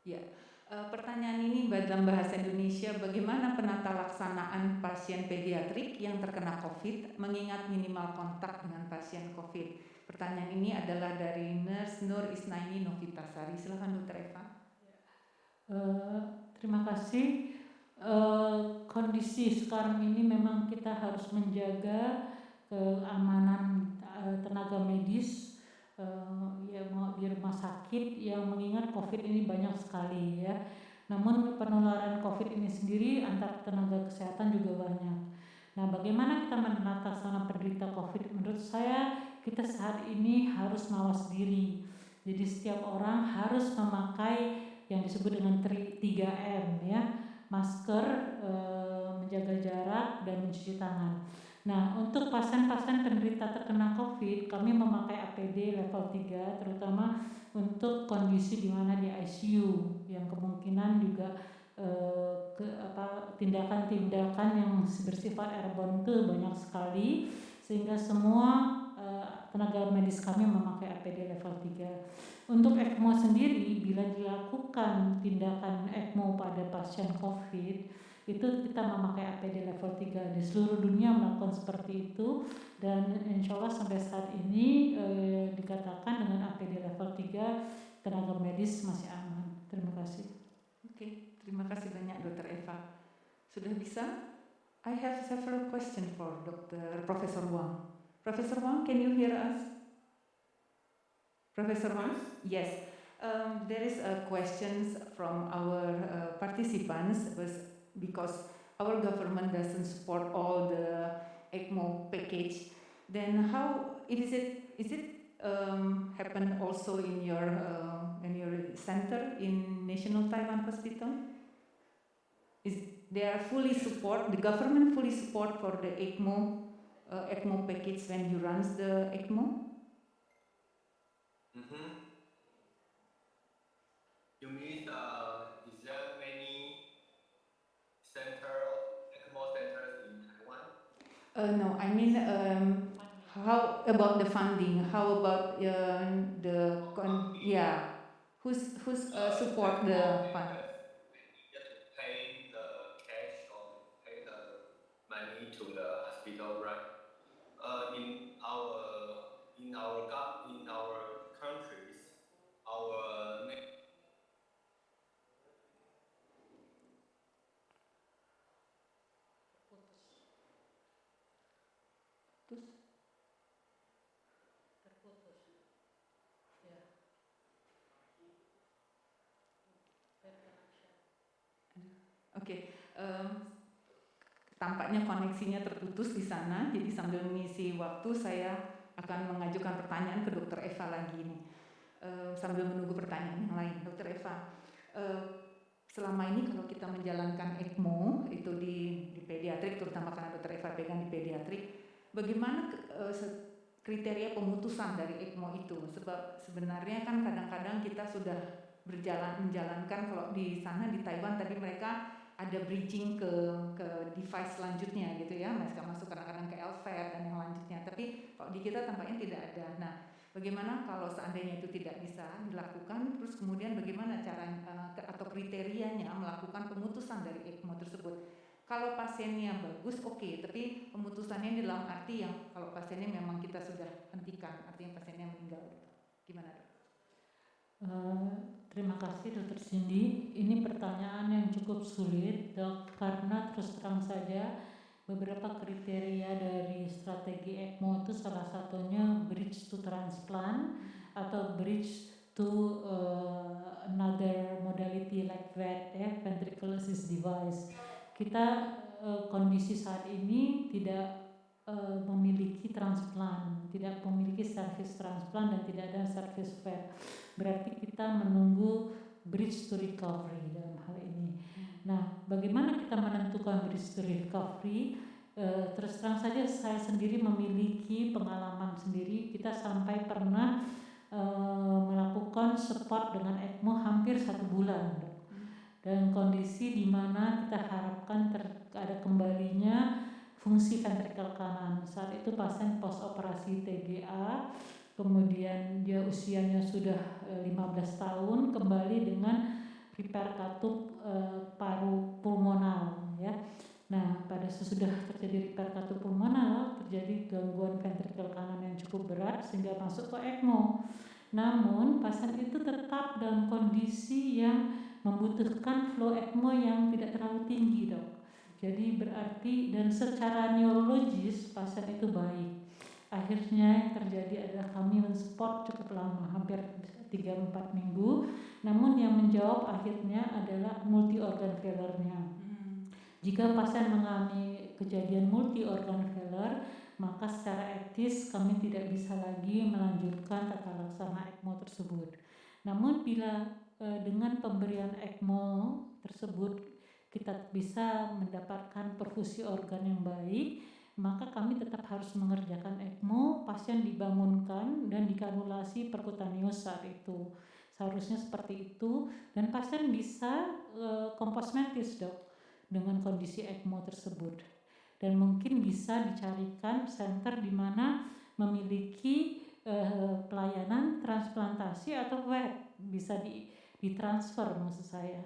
Ya, pertanyaan ini dalam bahasa Indonesia, bagaimana penata laksanaan pasien pediatrik yang terkena COVID mengingat minimal kontak dengan pasien COVID? Pertanyaan ini adalah dari Nurse Nur Isnaini Novitasari. Silakan Dr. Eva. Terima kasih. Kondisi sekarang ini memang kita harus menjaga keamanan tenaga medis yang mau di rumah sakit yang mengingat COVID ini banyak sekali ya. Namun penularan COVID ini sendiri antar tenaga kesehatan juga banyak. Nah, bagaimana kita menata sana penderita COVID? Menurut saya kita saat ini harus mawas diri. Jadi setiap orang harus memakai yang disebut dengan 3M ya, masker, menjaga jarak dan mencuci tangan. Nah, untuk pasien-pasien penderita terkena COVID, kami memakai APD level 3, terutama untuk kondisi di mana di ICU, yang kemungkinan juga tindakan-tindakan yang bersifat airborne itu banyak sekali, sehingga semua tenaga medis kami memakai APD level 3. Untuk ECMO sendiri, bila dilakukan tindakan ECMO pada pasien COVID, itu kita memakai APD level 3. Di seluruh dunia melakukan seperti itu, dan insya Allah sampai saat ini dikatakan dengan APD level 3 tenaga medis masih aman. Terima kasih. Oke, terima kasih banyak Dr. Eva. Sudah bisa? I have several questions for Professor Wang. Professor Wang, can you hear us? Professor Wang? Yes. There is a questions from our participants because our government doesn't support all the ECMO package. Then how is it happen also in your center in National Taiwan Hospital? They are fully support, the government fully support for the ECMO package when you runs the ECMO? Mm-hmm. You mean is there many ECMO centers in Taiwan? No, I mean how about the funding? How about who's support the fund? Needed to pay the cash or pay the money to the hospital, right? In our countries, our Oke, tampaknya koneksinya terputus di sana, jadi sambil mengisi waktu saya akan mengajukan pertanyaan ke Dr. Eva lagi nih. Sambil menunggu pertanyaan yang lain, Dr. Eva, selama ini kalau kita menjalankan ECMO itu di pediatrik, terutama karena Dr. Eva pegang di pediatrik, bagaimana kriteria pemutusan dari ECMO itu? Sebab sebenarnya kan kadang-kadang kita sudah menjalankan, kalau di sana di Taiwan tadi mereka ada bridging ke device selanjutnya gitu ya, mereka masuk kadang-kadang ke LVAD dan yang lanjutnya, tapi kalau di kita tampaknya tidak ada. Nah, bagaimana kalau seandainya itu tidak bisa dilakukan, terus kemudian bagaimana cara atau kriterianya melakukan pemutusan dari ECMO tersebut? Kalau pasiennya bagus, oke, tapi pemutusannya dalam arti yang kalau pasiennya memang kita sudah hentikan, artinya pasiennya meninggal. Gimana, Dok? Terima kasih Dr. Cindy. Ini pertanyaan yang cukup sulit, Dok, karena terus terang saja beberapa kriteria dari strategi ECMO itu salah satunya bridge to transplant atau bridge to another modality like VAD, ventricle assist device. Kita kondisi saat ini tidak memiliki transplant, tidak memiliki service transplant dan tidak ada service VAD. Berarti kita menunggu bridge to recovery dalam hal ini. Nah, bagaimana kita menentukan bridge to recovery? Terus terang saja saya sendiri memiliki pengalaman sendiri. Kita sampai pernah melakukan support dengan ECMO hampir 1 bulan, dan kondisi di mana kita harapkan ada kembalinya fungsi ventrikel kanan. Saat itu pasien post operasi TGA, kemudian dia usianya sudah 15 tahun, kembali dengan repair katup paru pulmonal ya. Nah, pada sesudah terjadi repair katup pulmonal, terjadi gangguan ventrikel kanan yang cukup berat sehingga masuk ke ECMO. Namun pasien itu tetap dalam kondisi yang membutuhkan flow ECMO yang tidak terlalu tinggi, Dok. Jadi berarti dan secara neurologis pasien itu baik. Akhirnya yang terjadi adalah kami mensupport cukup lama, hampir 3-4 minggu. Namun yang menjawab akhirnya adalah multi organ failure-nya. Jika pasien mengalami kejadian multi organ failure, maka secara etis kami tidak bisa lagi melanjutkan tata laksana ECMO tersebut. Namun bila dengan pemberian ECMO tersebut kita bisa mendapatkan perfusi organ yang baik, maka kami tetap harus mengerjakan ECMO, pasien dibangunkan dan dikanulasi percutaneous saat itu. Seharusnya seperti itu, dan pasien bisa komposmentis, Dok, dengan kondisi ECMO tersebut. Dan mungkin bisa dicarikan center di mana memiliki pelayanan transplantasi atau VAD, bisa ditransfer maksud saya.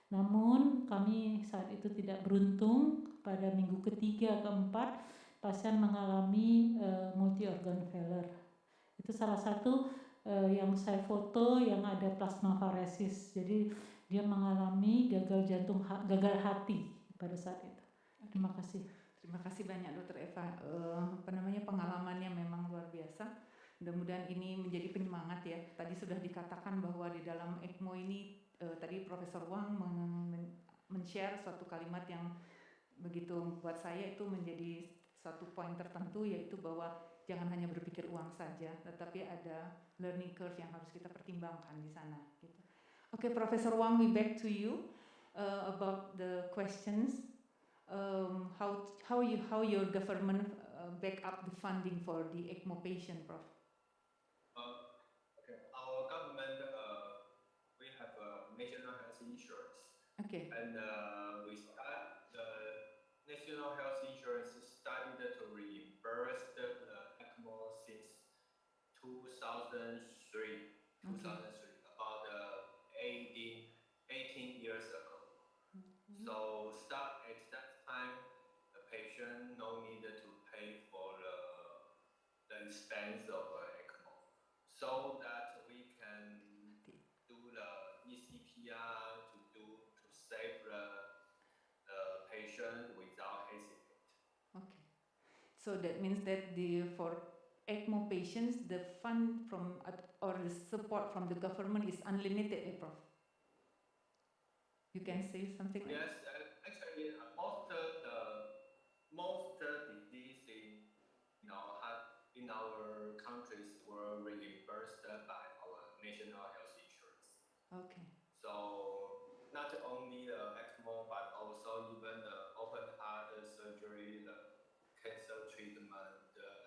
Namun kami saat itu tidak beruntung. Pada minggu ketiga keempat pasien mengalami multi organ failure. Itu salah satu yang saya foto yang ada plasmafaresis. Jadi dia mengalami gagal hati pada saat itu. Terima kasih. Terima kasih banyak Dr. Eva. Pengalamannya memang luar biasa. Mudah-mudahan ini menjadi penyemangat ya. Tadi sudah dikatakan bahwa di dalam ECMO ini tadi Profesor Wang men-share suatu kalimat yang begitu buat saya itu menjadi satu poin tertentu, yaitu bahwa jangan hanya berpikir uang saja, tetapi ada learning curve yang harus kita pertimbangkan di sana. Gitu. Oke, Profesor Wang, we back to you about the questions. How your government back up the funding for the ECMO patient, Prof? Okay, our government we have a national health insurance. Okay. And we start the national health insurance started to reimburse the ECMO 2003, 2003, about 18 years ago. So start at that time, the patient no need to pay for the expense of ECMO, so that we can do the ECPR to save the patient without hesitate. Okay. So that means that for ECMO patients, the fund from or the support from the government is unlimited, Prof. You can say something like Yes, actually, most disease in our countries were reimbursed by our national health insurance. Okay. So not only the ECMO, but also even the open heart surgery, the cancer treatment,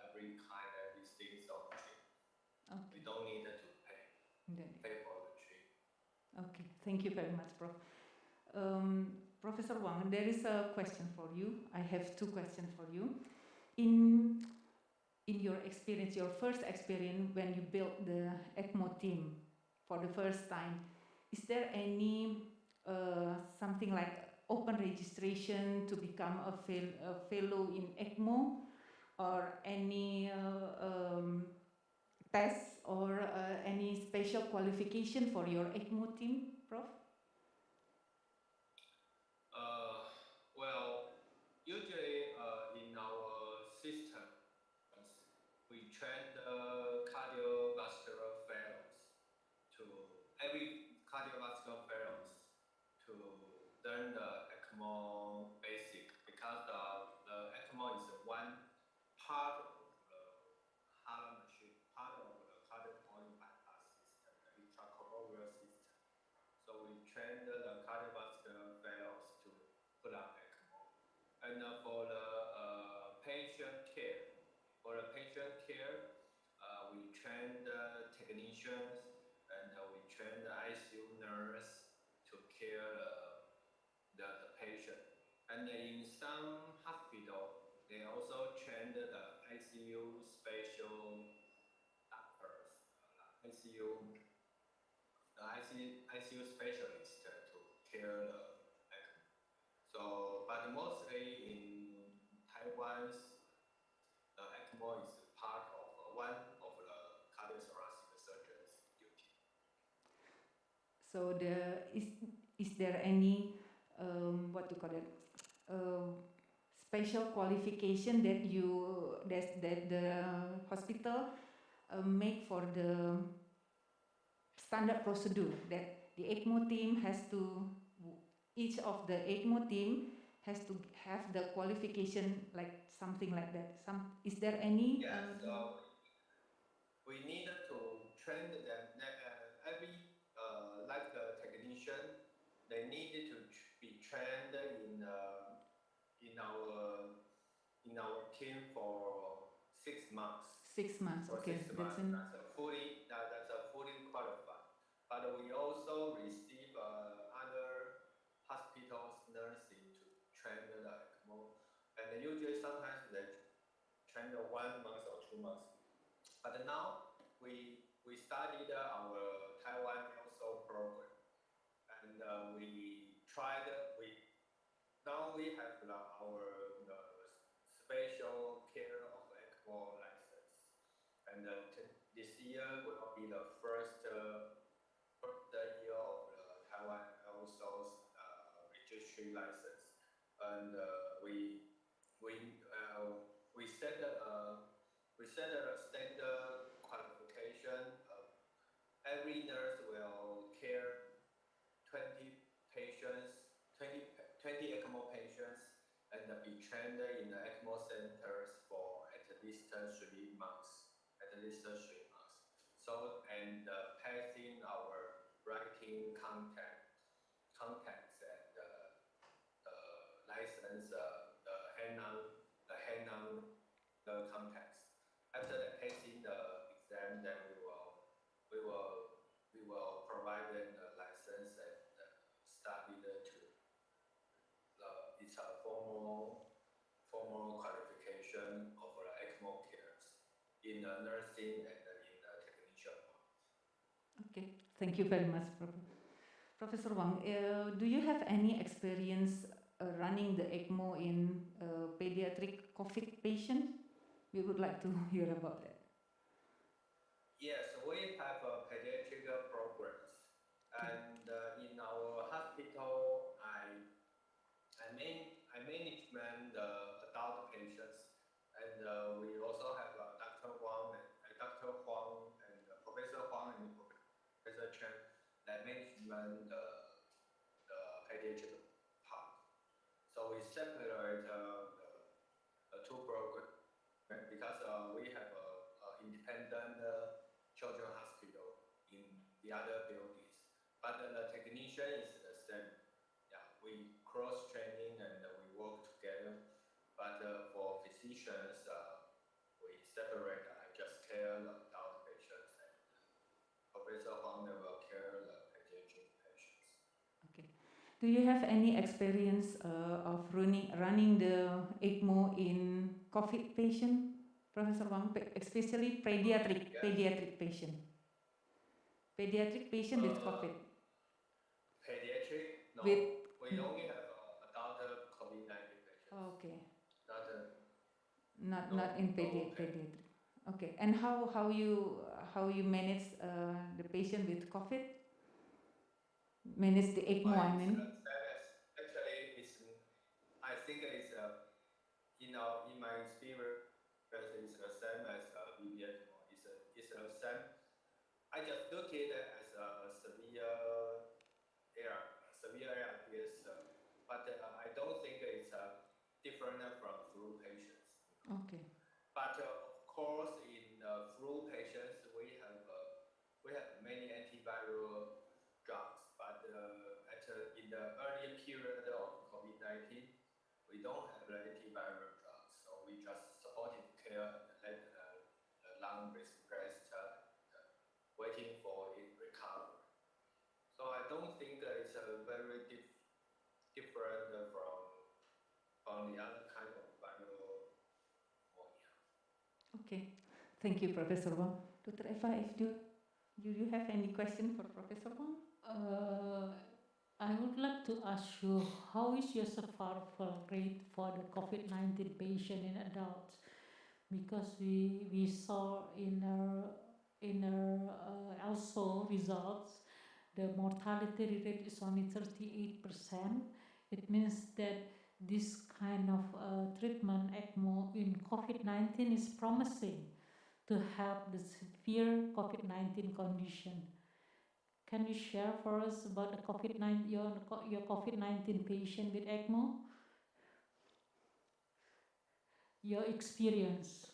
every kind of these things of treatment. We don't need to pay for the treatment. Okay, thank you very much, Prof. Professor Wang, there is a question for you. I have two questions for you. In your experience, your first experience when you built the ECMO team for the first time, is there any something like open registration to become a fellow in ECMO, or any tests or any special qualification for your ECMO team, Prof? Well, usually in our system, we train the cardiovascular fellows every cardiovascular fellows to learn the ECMO basic, because the ECMO is one part of the heart machine, part of the cardiac bypass system, the intracorporeal system. So we train the cardiovascular fellows to put on ECMO. And for the patient care, we train the technicians and we train the ICU nurse to care the patient. And in some hospital, they also train the ICU special doctors, ICU specialist to care the ECMO. So, but mostly in Taiwan, the ECMO is part of one of the cardiothoracic surgeon's duty. So is there any what to call it special qualification that the hospital make for the standard procedure that the ECMO team has to, each of the ECMO team has to have the qualification, like something like that? Is there any? Yes, we need to train them. Every like the technician, they need to be trained in our team for 6 months. 6 months, okay. That's a fully qualified. But we also receive other hospitals nursing to train the ECMO, and usually sometimes they train 1 month or 2 months. But now we studied our Taiwan ELSO program, and we now we have our special care of ECMO license, and this year will be the first year of the Taiwan ELSO's registry license, and we set a standard qualification. Every nurse will care 20 ECMO patients, and be trained in the ECMO centers for at least 3 months. So, and passing our writing contacts and license, the hand-on the contacts. After the passing the exam, then we will provide them the license and study it's a formal qualification of the ECMO cares in the nursing and in the technician Okay, thank you very much, Professor Wang. Do you have any experience running the ECMO in pediatric COVID patient? We would like to hear about that. Yes, we have a pediatric programs, and in our hospital, I manage the adult patients, and we also have Dr. Huang and Professor Huang and Professor Chen that manage the pediatric part. So we separate the two programs because we have a independent children's hospital in the other buildings, but the technician is the same. Yeah, we cross training and we work together. But for physicians, we separate. I just care the adult patients, and Professor Huang will care the pediatric patients. Okay. Do you have any experience of running the ECMO in COVID patient, Professor Wang, especially pediatric patient? Pediatric patient with COVID. Pediatric? No. With- we only have adult COVID-19 patients. Okay. Not Not in pediatric. Okay. And how you manage the patient with COVID? Manage the ECMO, I mean. Actually, I think it's in my experience, it's the same as BBS. It's the same. I just look at it as a severe ARDS, but I don't think it's different from flu patients. Okay. But of course, in flu patients, we have many antiviral drugs. But in the earlier period of COVID-19, we don't have the antiviral drugs, so we just supportive care and let the lung rest, waiting for it recover. So I don't think it's a very different from the other kind of viral pneumonia. Okay. Thank you, Professor Wang. Dr. Eva, if do you have any question for Professor Wang? I would like to ask you, how is your survival rate for the COVID-19 patient in adults? Because we saw in our also results, the mortality rate is only 38%. It means that this kind of treatment ECMO in COVID-19 is promising to help the severe COVID-19 condition. Can you share for us about the COVID-19, your COVID-19 patient with ECMO? Your experience.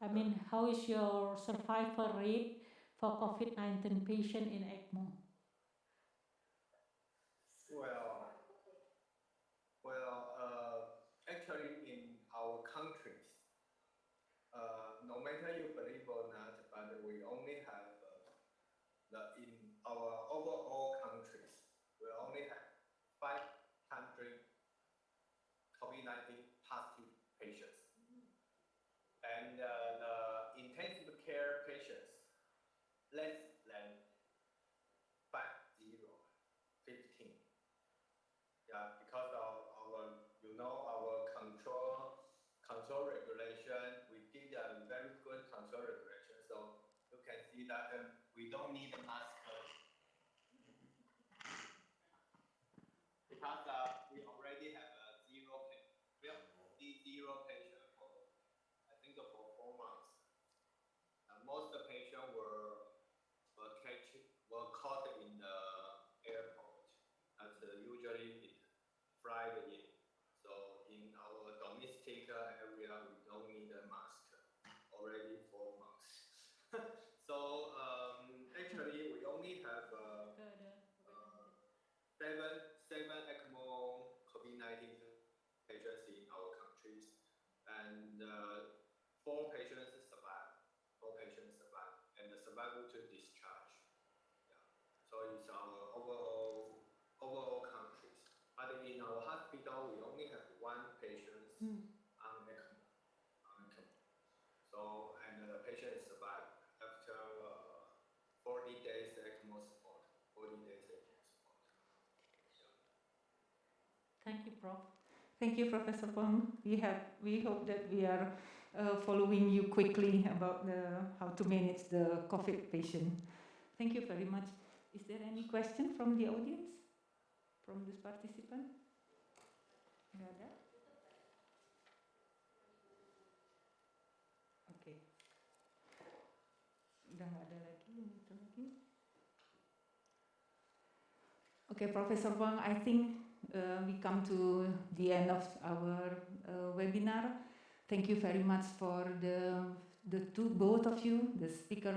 I mean, how is your survival rate for COVID-19 patient in ECMO? Actually, in our countries, no matter you believe or not, but we only have in our overall countries, we only have 500 COVID-19 positive patients. And the intensive care patients, less than 15. Yeah, because of our control regulation, we did a very good control regulation. So you can see that we don't need a mask because we already have zero patient for, I think, for 4 months. Most of the patients were caught in the airport. That's usually it flight in. So in our domestic area, we don't need a mask already 4 months. So actually, we only have 7 ECMO COVID-19 patients in our countries, and 4 patients survive. 4 patients survive, and the survival to discharge. Yeah. So it's our overall countries. But in our hospital, we only have 1 patient on ECMO. So, and the Prof. Thank you, Professor Pong. We hope that we are following you quickly about how to manage the COVID patient. Thank you very much. Is there any question from the audience, from this participant? Nggak ada? Oke. Udah nggak ada lagi, itu lagi. Okay, Professor Wang, I think we come to the end of our webinar. Thank you very much for both of you, the speaker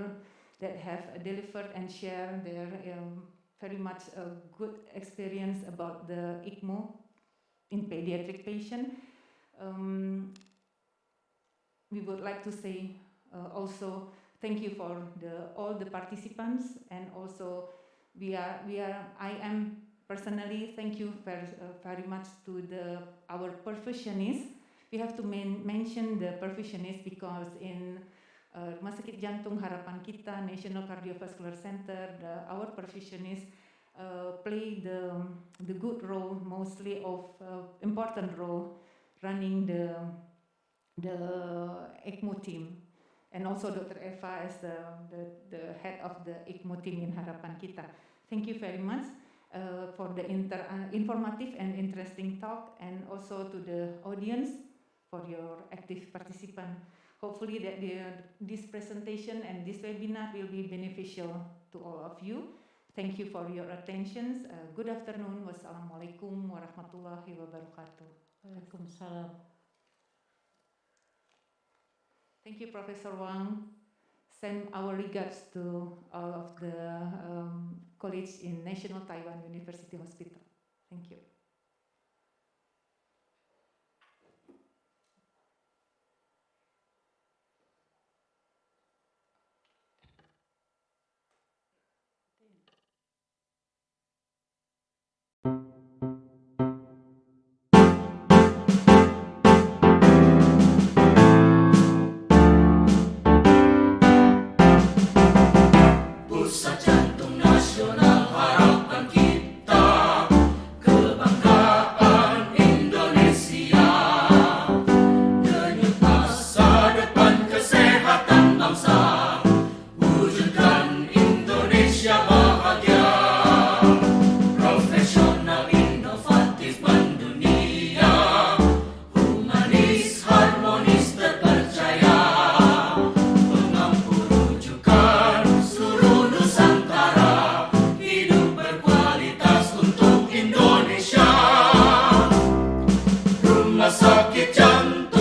that have delivered and shared their very much good experience about the ECMO in pediatric patient. We would like to say also thank you for all the participants, and also I am personally thank you very much to our perfusionists. We have to mention the perfusionists because in Rumah Sakit Jantung Harapan Kita, National Cardiovascular Center, our perfusionists play the good role, mostly of important role, running the ECMO team, and also Dr. Eva as the head of the ECMO team in Harapan Kita. Thank you very much for the informative and interesting talk, and also to the audience for your active participation. Hopefully that this presentation and this webinar will be beneficial to all of you. Thank you for your attention. Good afternoon. Wassalamualaikum warahmatullahi wabarakatuh. Waalaikumsalam. Thank you, Professor Wang. Send our regards to all of the colleagues in National Taiwan University Hospital. Thank you. Pusat Jantung Nasional Harapan Kita, kebanggaan Indonesia, denyut masa depan kesehatan bangsa, wujudkan Indonesia bahagia, profesional inovatif mendunia, humanis harmonis terpercaya, pengampu rujukan seluruh Nusantara, hidup berkualitas untuk Indonesia. Rumah Sakit Jantung